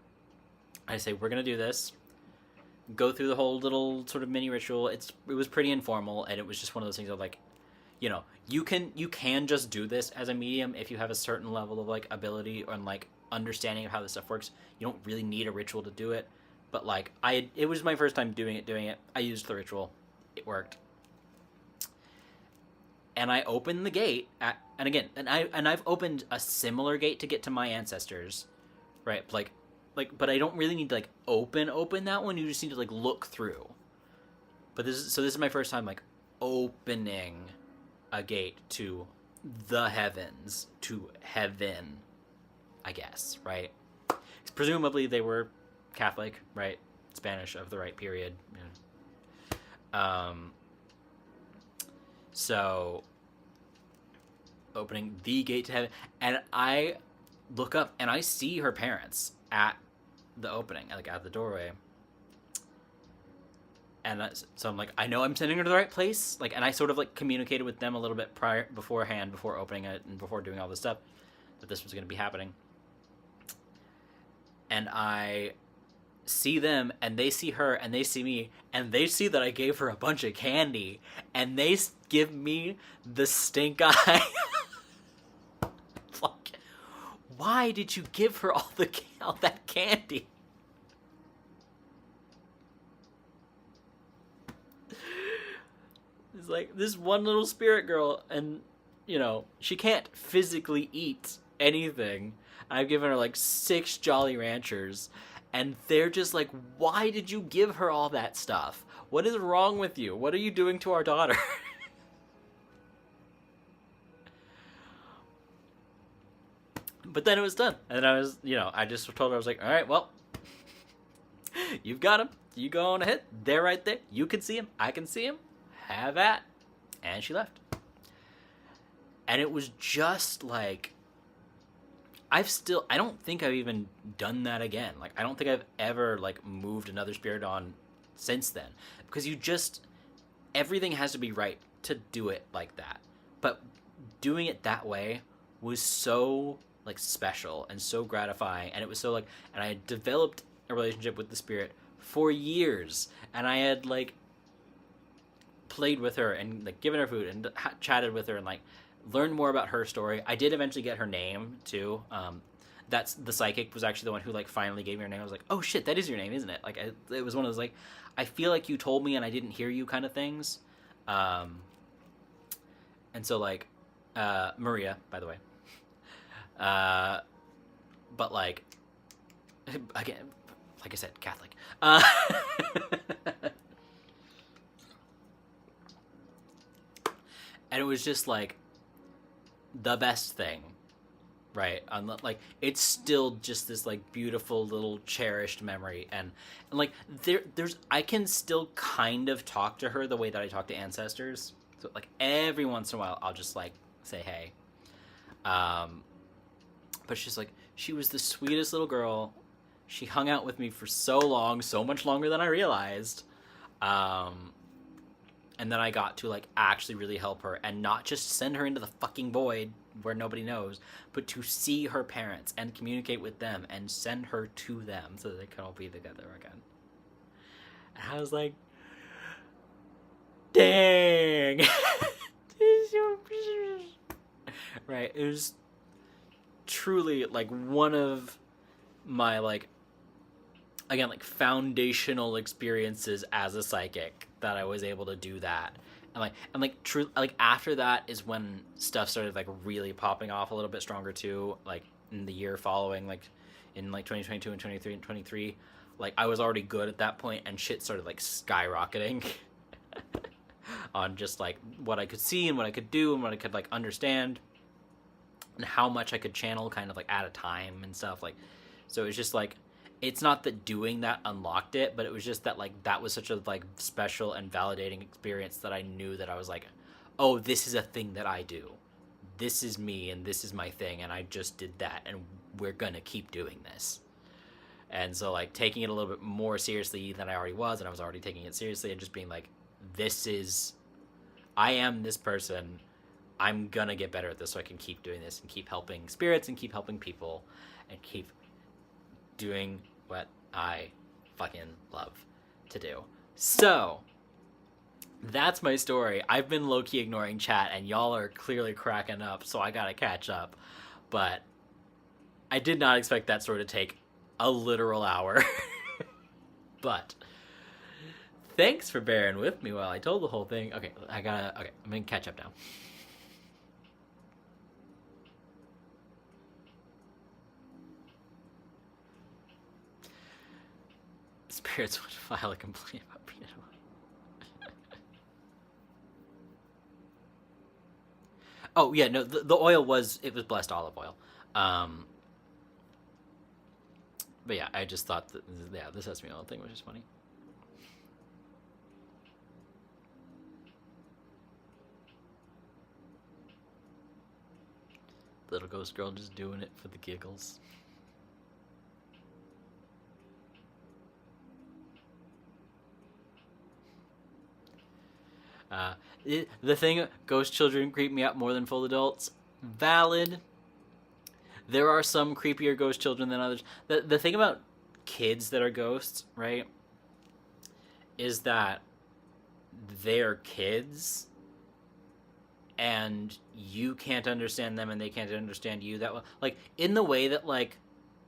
I say, we're gonna do this, go through the whole little sort of mini ritual. It was pretty informal, and it was just one of those things of, like, you can just do this as a medium if you have a certain level of, like, ability and, like, understanding of how this stuff works. You don't really need a ritual to do it, but like it was my first time doing it. I used the ritual. It worked. And I opened the gate and I've opened a similar gate to get to my ancestors, right? But I don't really need to like open that one. You just need to like look through. But this is my first time like opening a gate to the heavens, to heaven, I guess, right? Presumably they were Catholic, right? Spanish of the right period. So opening the gate to heaven, and I look up and I see her parents at the opening, like at the doorway. And so I'm like, I know I'm sending her to the right place. Like, and I sort of like communicated with them a little bit beforehand, before opening it and before doing all this stuff, that this was going to be happening. And I see them, and they see her, and they see me, and they see that I gave her a bunch of candy, and they give me the stink eye. Fuck. Why did you give her all that candy? It's like this one little spirit girl, and you know, she can't physically eat anything. I've given her like 6 Jolly Ranchers, and they're just like, why did you give her all that stuff? What is wrong with you? What are you doing to our daughter? But then it was done, and I was, you know, I just told her, I was like, all right, well, you've got him. You go on ahead. They're right there. You can see him. I can see him. Have at. And she left. And it was just like, I don't think I've even done that again. Like, I don't think I've ever like moved another spirit on since then, because everything has to be right to do it like that. But doing it that way was so like special and so gratifying, and it was so like, and I had developed a relationship with the spirit for years, and I had like played with her and like given her food and chatted with her and like learned more about her story. I did eventually get her name too. That's the psychic was actually the one who like finally gave me her name. I was like, oh shit, that is your name, isn't it? Like it was one of those like, I feel like you told me and I didn't hear you kind of things. And so like Maria, by the way. But like, again, like I said, Catholic. And it was just like the best thing, right? Like, it's still just this like beautiful little cherished memory, and like there's I can still kind of talk to her the way that I talk to ancestors. So like every once in a while I'll just like say hey. But she's like, she was the sweetest little girl. She hung out with me for so long, so much longer than I realized. And then I got to like actually really help her and not just send her into the fucking void where nobody knows, but to see her parents and communicate with them and send her to them so that they can all be together again. And I was like, dang. Right. It was truly like one of my like, again, like foundational experiences as a psychic that I was able to do that. And like true, like after that is when stuff started like really popping off a little bit stronger too. Like in the year following, like in like 2022 and 23, like I was already good at that point, and shit started like skyrocketing on just like what I could see and what I could do and what I could like understand and how much I could channel kind of like at a time and stuff. Like, so it was just like, it's not that doing that unlocked it, but it was just that like that was such a like special and validating experience that I knew that I was like, oh, this is a thing that I do. This is me and this is my thing, and I just did that, and we're gonna keep doing this. And so like taking it a little bit more seriously than I already was, and I was already taking it seriously, and just being like, I am this person. I'm gonna get better at this so I can keep doing this and keep helping spirits and keep helping people and keep doing what I fucking love to do. So that's my story. I've been low-key ignoring chat, and y'all are clearly cracking up, so I gotta catch up. But I did not expect that story to take a literal hour. But thanks for bearing with me while I told the whole thing. Okay, I'm gonna catch up now. Spirits would file a complaint about peanut oil. Oh yeah, no, the oil was blessed olive oil. Um, but yeah, I just thought that the sesame oil thing was just funny. Little ghost girl just doing it for the giggles. Uh, the thing, ghost children creep me out more than full adults. Valid. There are some creepier ghost children than others. The thing about kids that are ghosts, right, is that they're kids and you can't understand them and they can't understand you that well. Like, in the way that, like,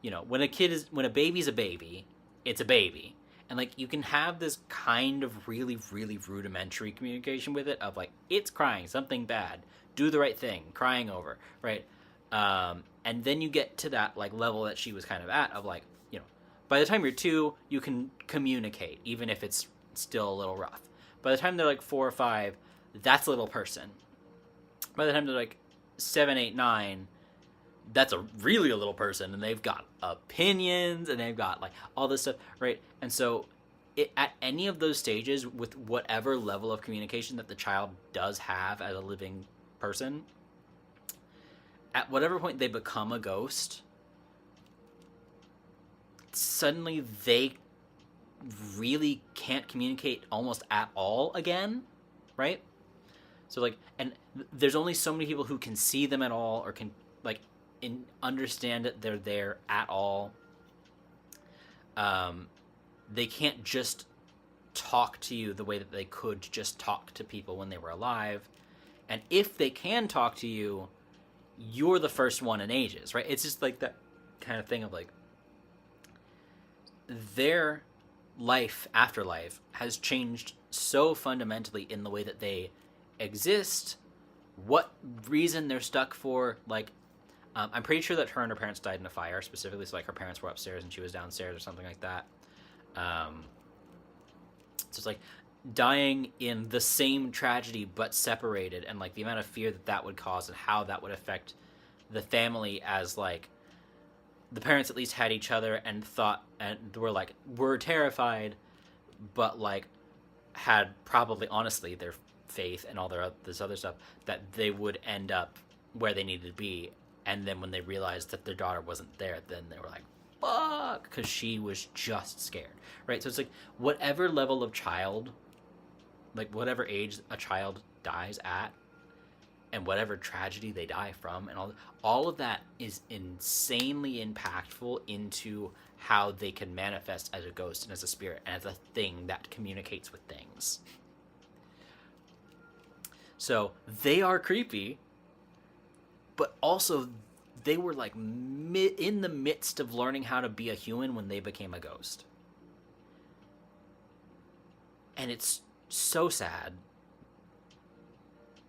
you know, when a baby's a baby, it's a baby. And, like, you can have this kind of really, really rudimentary communication with it of, like, it's crying, something bad, do the right thing, crying over, right? And then you get to that, like, level that she was kind of at of, like, you know, by the time you're 2, you can communicate, even if it's still a little rough. By the time they're, like, 4 or 5, that's a little person. By the time they're, like, 7, 8, 9, that's a really a little person, and they've got opinions and they've got like all this stuff, right? And so at any of those stages, with whatever level of communication that the child does have as a living person, at whatever point they become a ghost, suddenly they really can't communicate almost at all again, right? So, like, and there's only so many people who can see them at all or can, like, understand that they're there at all. They can't just talk to you the way that they could just talk to people when they were alive. And if they can talk to you, you're the first one in ages, right? It's just like that kind of thing of, like, their life, afterlife, has changed so fundamentally in the way that they exist, what reason they're stuck for, like, I'm pretty sure that her and her parents died in a fire, specifically, so, like, her parents were upstairs and she was downstairs or something like that. So it's, like, dying in the same tragedy but separated, and, like, the amount of fear that would cause and how that would affect the family as, like, the parents at least had each other and thought, and were terrified, but, like, had probably, honestly, their faith and all this other stuff, that they would end up where they needed to be. And then when they realized that their daughter wasn't there, then they were like, fuck, because she was just scared, right? So it's like, whatever level of child, like, whatever age a child dies at, and whatever tragedy they die from, and all of that is insanely impactful into how they can manifest as a ghost and as a spirit and as a thing that communicates with things. So they are creepy, but also they were, like, in the midst of learning how to be a human when they became a ghost. And it's so sad,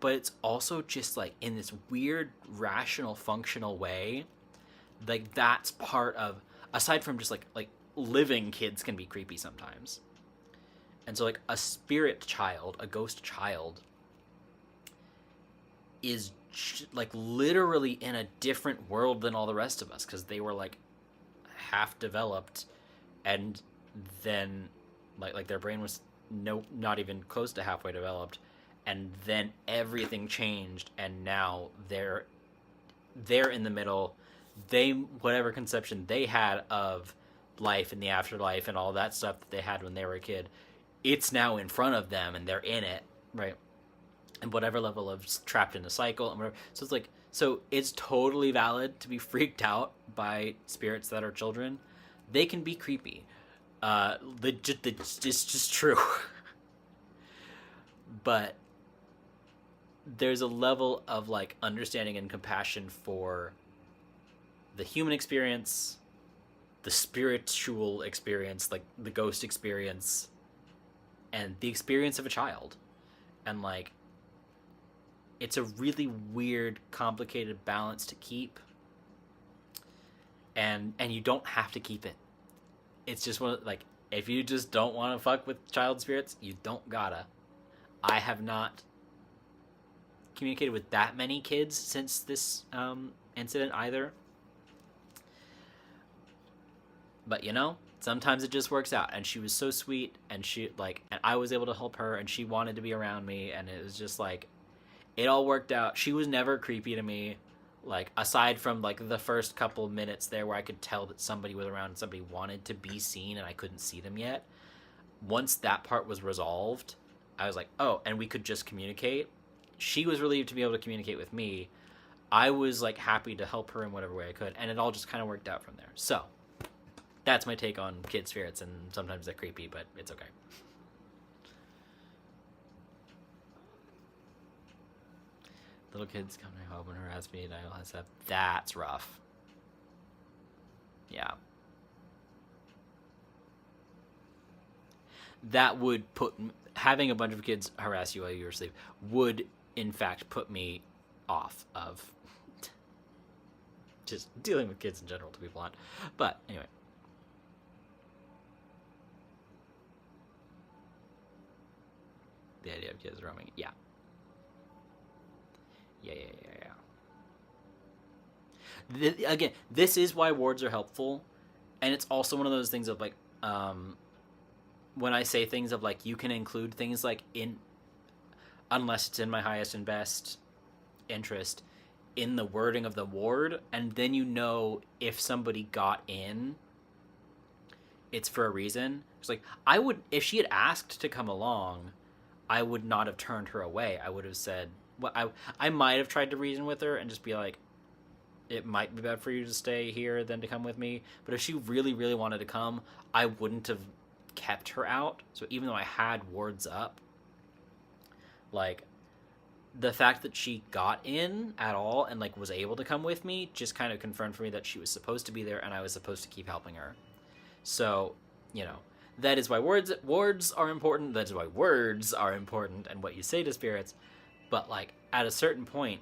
but it's also just, like, in this weird, rational, functional way, like, that's part of, aside from just, like living kids can be creepy sometimes. And so, like, a spirit child, a ghost child, is, like, literally in a different world than all the rest of us, because they were, like, half developed, and then, like their brain was not even close to halfway developed, and then everything changed, and now they're in the middle. Whatever conception they had of life and the afterlife and all that stuff that they had when they were a kid, it's now in front of them, and they're in it, right? And whatever level of trapped in a cycle and whatever. So it's like, so it's totally valid to be freaked out by spirits that are children. They can be creepy. It's just true. But there's a level of, like, understanding and compassion for the human experience, the spiritual experience, like the ghost experience, and the experience of a child. And like, it's a really weird, complicated balance to keep. And you don't have to keep it. It's just one of, like, if you just don't want to fuck with child spirits, you don't gotta. I have not communicated with that many kids since this incident either. But you know, sometimes it just works out. And she was so sweet, and and I was able to help her, and she wanted to be around me, and it was just like, it all worked out. She was never creepy to me. Like, aside from like the first couple of minutes there where I could tell that somebody was around and somebody wanted to be seen and I couldn't see them yet. Once that part was resolved, I was like, oh, and we could just communicate. She was relieved to be able to communicate with me. I was like happy to help her in whatever way I could, and it all just kind of worked out from there. So that's my take on kid spirits, and sometimes they're creepy, but it's okay. Little kids come to home and harass me and all that stuff. That's rough. Yeah. That would having a bunch of kids harass you while you were asleep would, in fact, put me off of just dealing with kids in general, to be blunt. But anyway. The idea of kids roaming. Yeah. Yeah. Again, this is why wards are helpful, and it's also one of those things of like, when I say things of like, you can include things like unless it's in my highest and best interest, in the wording of the ward, and then you know if somebody got in, it's for a reason. It's like, if she had asked to come along, I would not have turned her away. I would have said, well, I might have tried to reason with her and just be like, it might be better for you to stay here than to come with me. But if she really, really wanted to come, I wouldn't have kept her out. So even though I had wards up, like, the fact that she got in at all and like was able to come with me just kind of confirmed for me that she was supposed to be there and I was supposed to keep helping her. So, you know, that is why wards are important. That is why words are important and what you say to spirits. But like, at a certain point,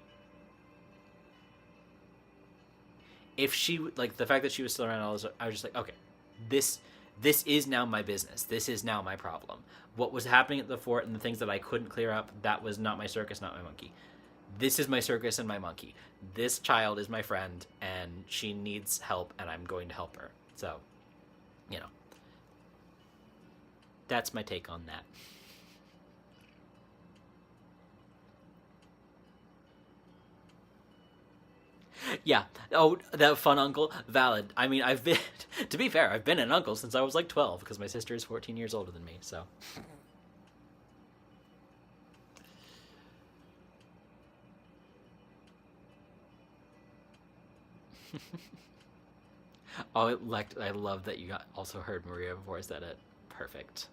if she, like, the fact that she was still around, I was just like, okay, this is now my business. This is now my problem. What was happening at the fort and the things that I couldn't clear up, that was not my circus, not my monkey. This is my circus and my monkey. This child is my friend, and she needs help, and I'm going to help her. So, you know, that's my take on that. Yeah. Oh, that fun uncle. Valid. I mean, I've been, to be fair, I've been an uncle since I was like 12 because my sister is 14 years older than me, so. Oh, I love that you also heard Maria before I said it. Perfect.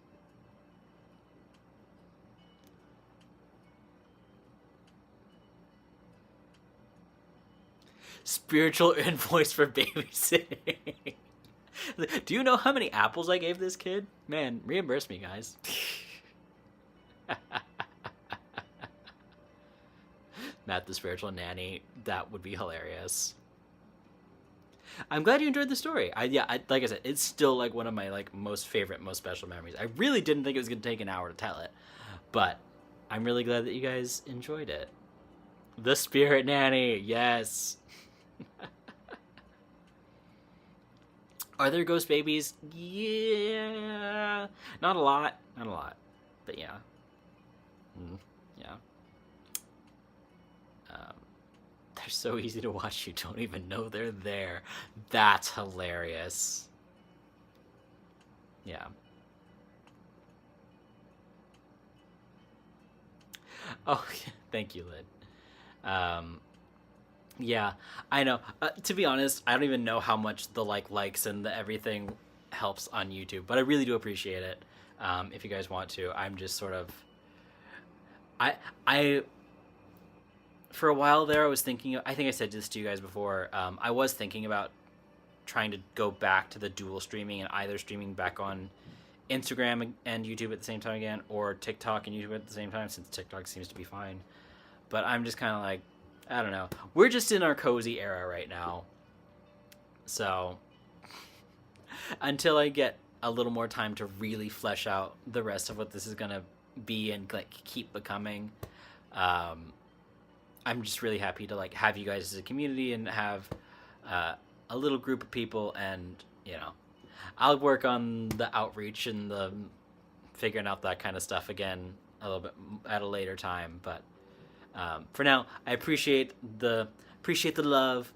Spiritual invoice for babysitting. Do you know how many apples I gave this kid? Man, reimburse me, guys. Matt the spiritual nanny. That would be hilarious. I'm glad you enjoyed the story. Like I said, it's still like one of my like most favorite, most special memories. I really didn't think it was going to take an hour to tell it, but I'm really glad that you guys enjoyed it. The spirit nanny, yes. Are there ghost babies? Yeah, not a lot, but yeah, yeah. They're so easy to watch, you don't even know they're there. That's hilarious. Yeah. Oh, thank you, Lid. Yeah, I know. To be honest, I don't even know how much the likes and the everything helps on YouTube, but I really do appreciate it. If you guys want to, I'm just sort of, I for a while there, I was thinking. I think I said this to you guys before. I was thinking about trying to go back to the dual streaming and either streaming back on Instagram and YouTube at the same time again, or TikTok and YouTube at the same time, since TikTok seems to be fine. But I'm just kind of like, I don't know. We're just in our cozy era right now. So until I get a little more time to really flesh out the rest of what this is gonna be and like keep becoming, I'm just really happy to like have you guys as a community and have a little group of people, and I'll work on the outreach and the figuring out that kind of stuff again a little bit at a later time. But for now, I appreciate the love.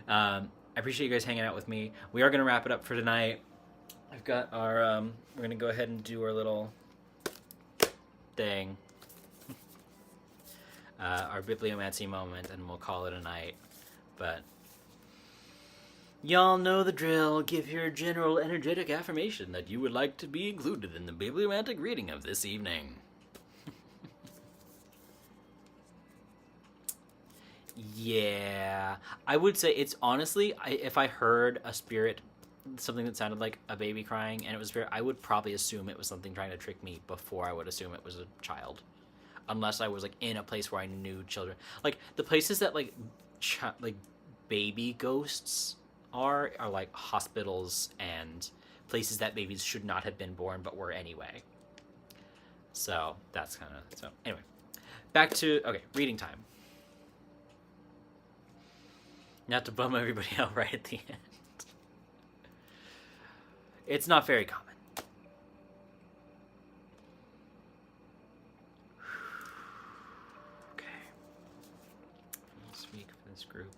I appreciate you guys hanging out with me. We are gonna wrap it up for tonight. I've got our we're gonna go ahead and do our little thing, our bibliomancy moment, and we'll call it a night. But y'all know the drill. Give your general energetic affirmation that you would like to be included in the bibliomantic reading of this evening. Yeah, I would say it's honestly, if I heard a spirit, something that sounded like a baby crying, and it was very, I would probably assume it was something trying to trick me before I would assume it was a child, unless I was like in a place where I knew children, like the places that like like baby ghosts are like hospitals and places that babies should not have been born but were anyway. So that's kind of, so anyway, back to, okay, reading time. Not to bum everybody out right at the end. It's not very common. Okay. This week for this group.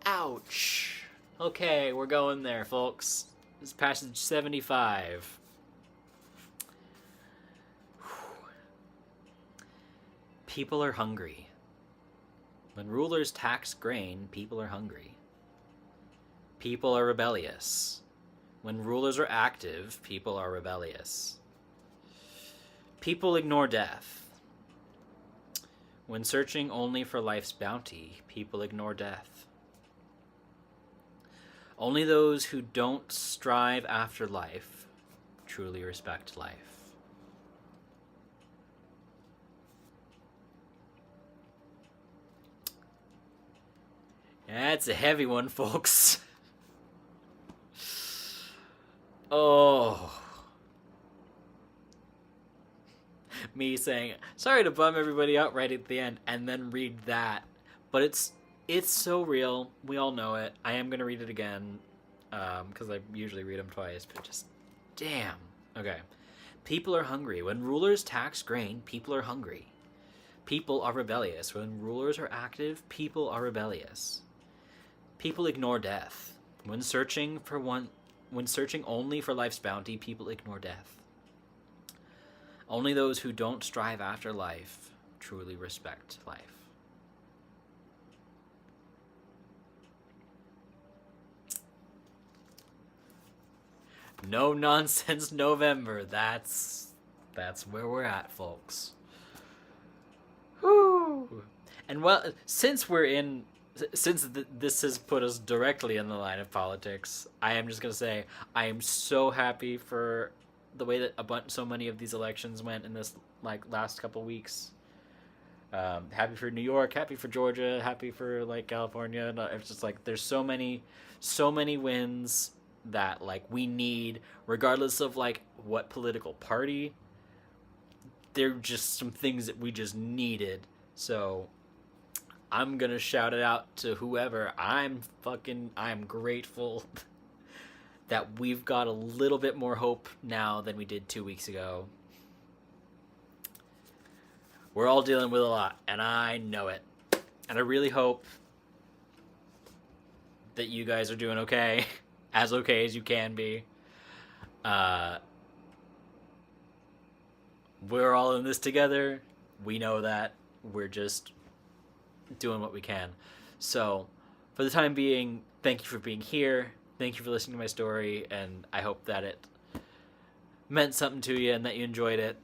Ouch. Okay, we're going there, folks. This is passage 75. People are hungry. When rulers tax grain, people are hungry. People are rebellious. When rulers are active, people are rebellious. People ignore death. When searching only for life's bounty, people ignore death. Only those who don't strive after life truly respect life. That's a heavy one, folks. Oh. Me saying, sorry to bum everybody out right at the end, and then read that. But it's so real. We all know it. I am going to read it again, because I usually read them twice, but just, damn. Okay. People are hungry. When rulers tax grain, people are hungry. People are rebellious. When rulers are active, people are rebellious. People ignore death. When searching only for life's bounty, people ignore death. Only those who don't strive after life truly respect life. No nonsense November. That's where we're at, folks. Whew. And well, since this has put us directly in the line of politics, I am just gonna say I am so happy for the way that so many of these elections went in this like last couple weeks. Happy for New York, happy for Georgia, happy for like California. And it's just like there's so many wins that like we need, regardless of like what political party. They're just some things that we just needed. So I'm gonna shout it out to whoever. I'm grateful that we've got a little bit more hope now than we did 2 weeks ago. We're all dealing with a lot, and I know it. And I really hope that you guys are doing okay as you can be. We're all in this together. We know that. We're just doing what we can. So, for the time being, thank you for being here. thank you for listening to my story, and I hope that it meant something to you and that you enjoyed it.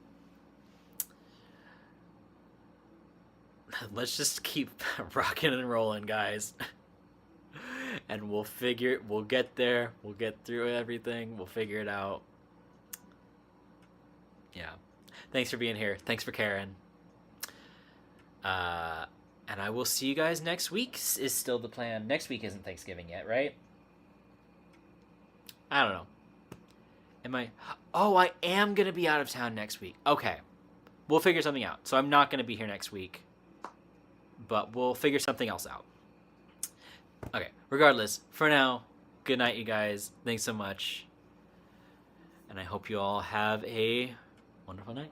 Let's just keep rocking and rolling, guys. And we'll get there. We'll get through everything. We'll figure it out. Yeah. Thanks for being here. Thanks for caring. And I will see you guys next week, is still the plan. Next week isn't Thanksgiving yet, right? I don't know. Am I? Oh, I am going to be out of town next week. Okay. We'll figure something out. So I'm not going to be here next week. But we'll figure something else out. Okay. Regardless, for now, good night, you guys. Thanks so much. And I hope you all have a wonderful night.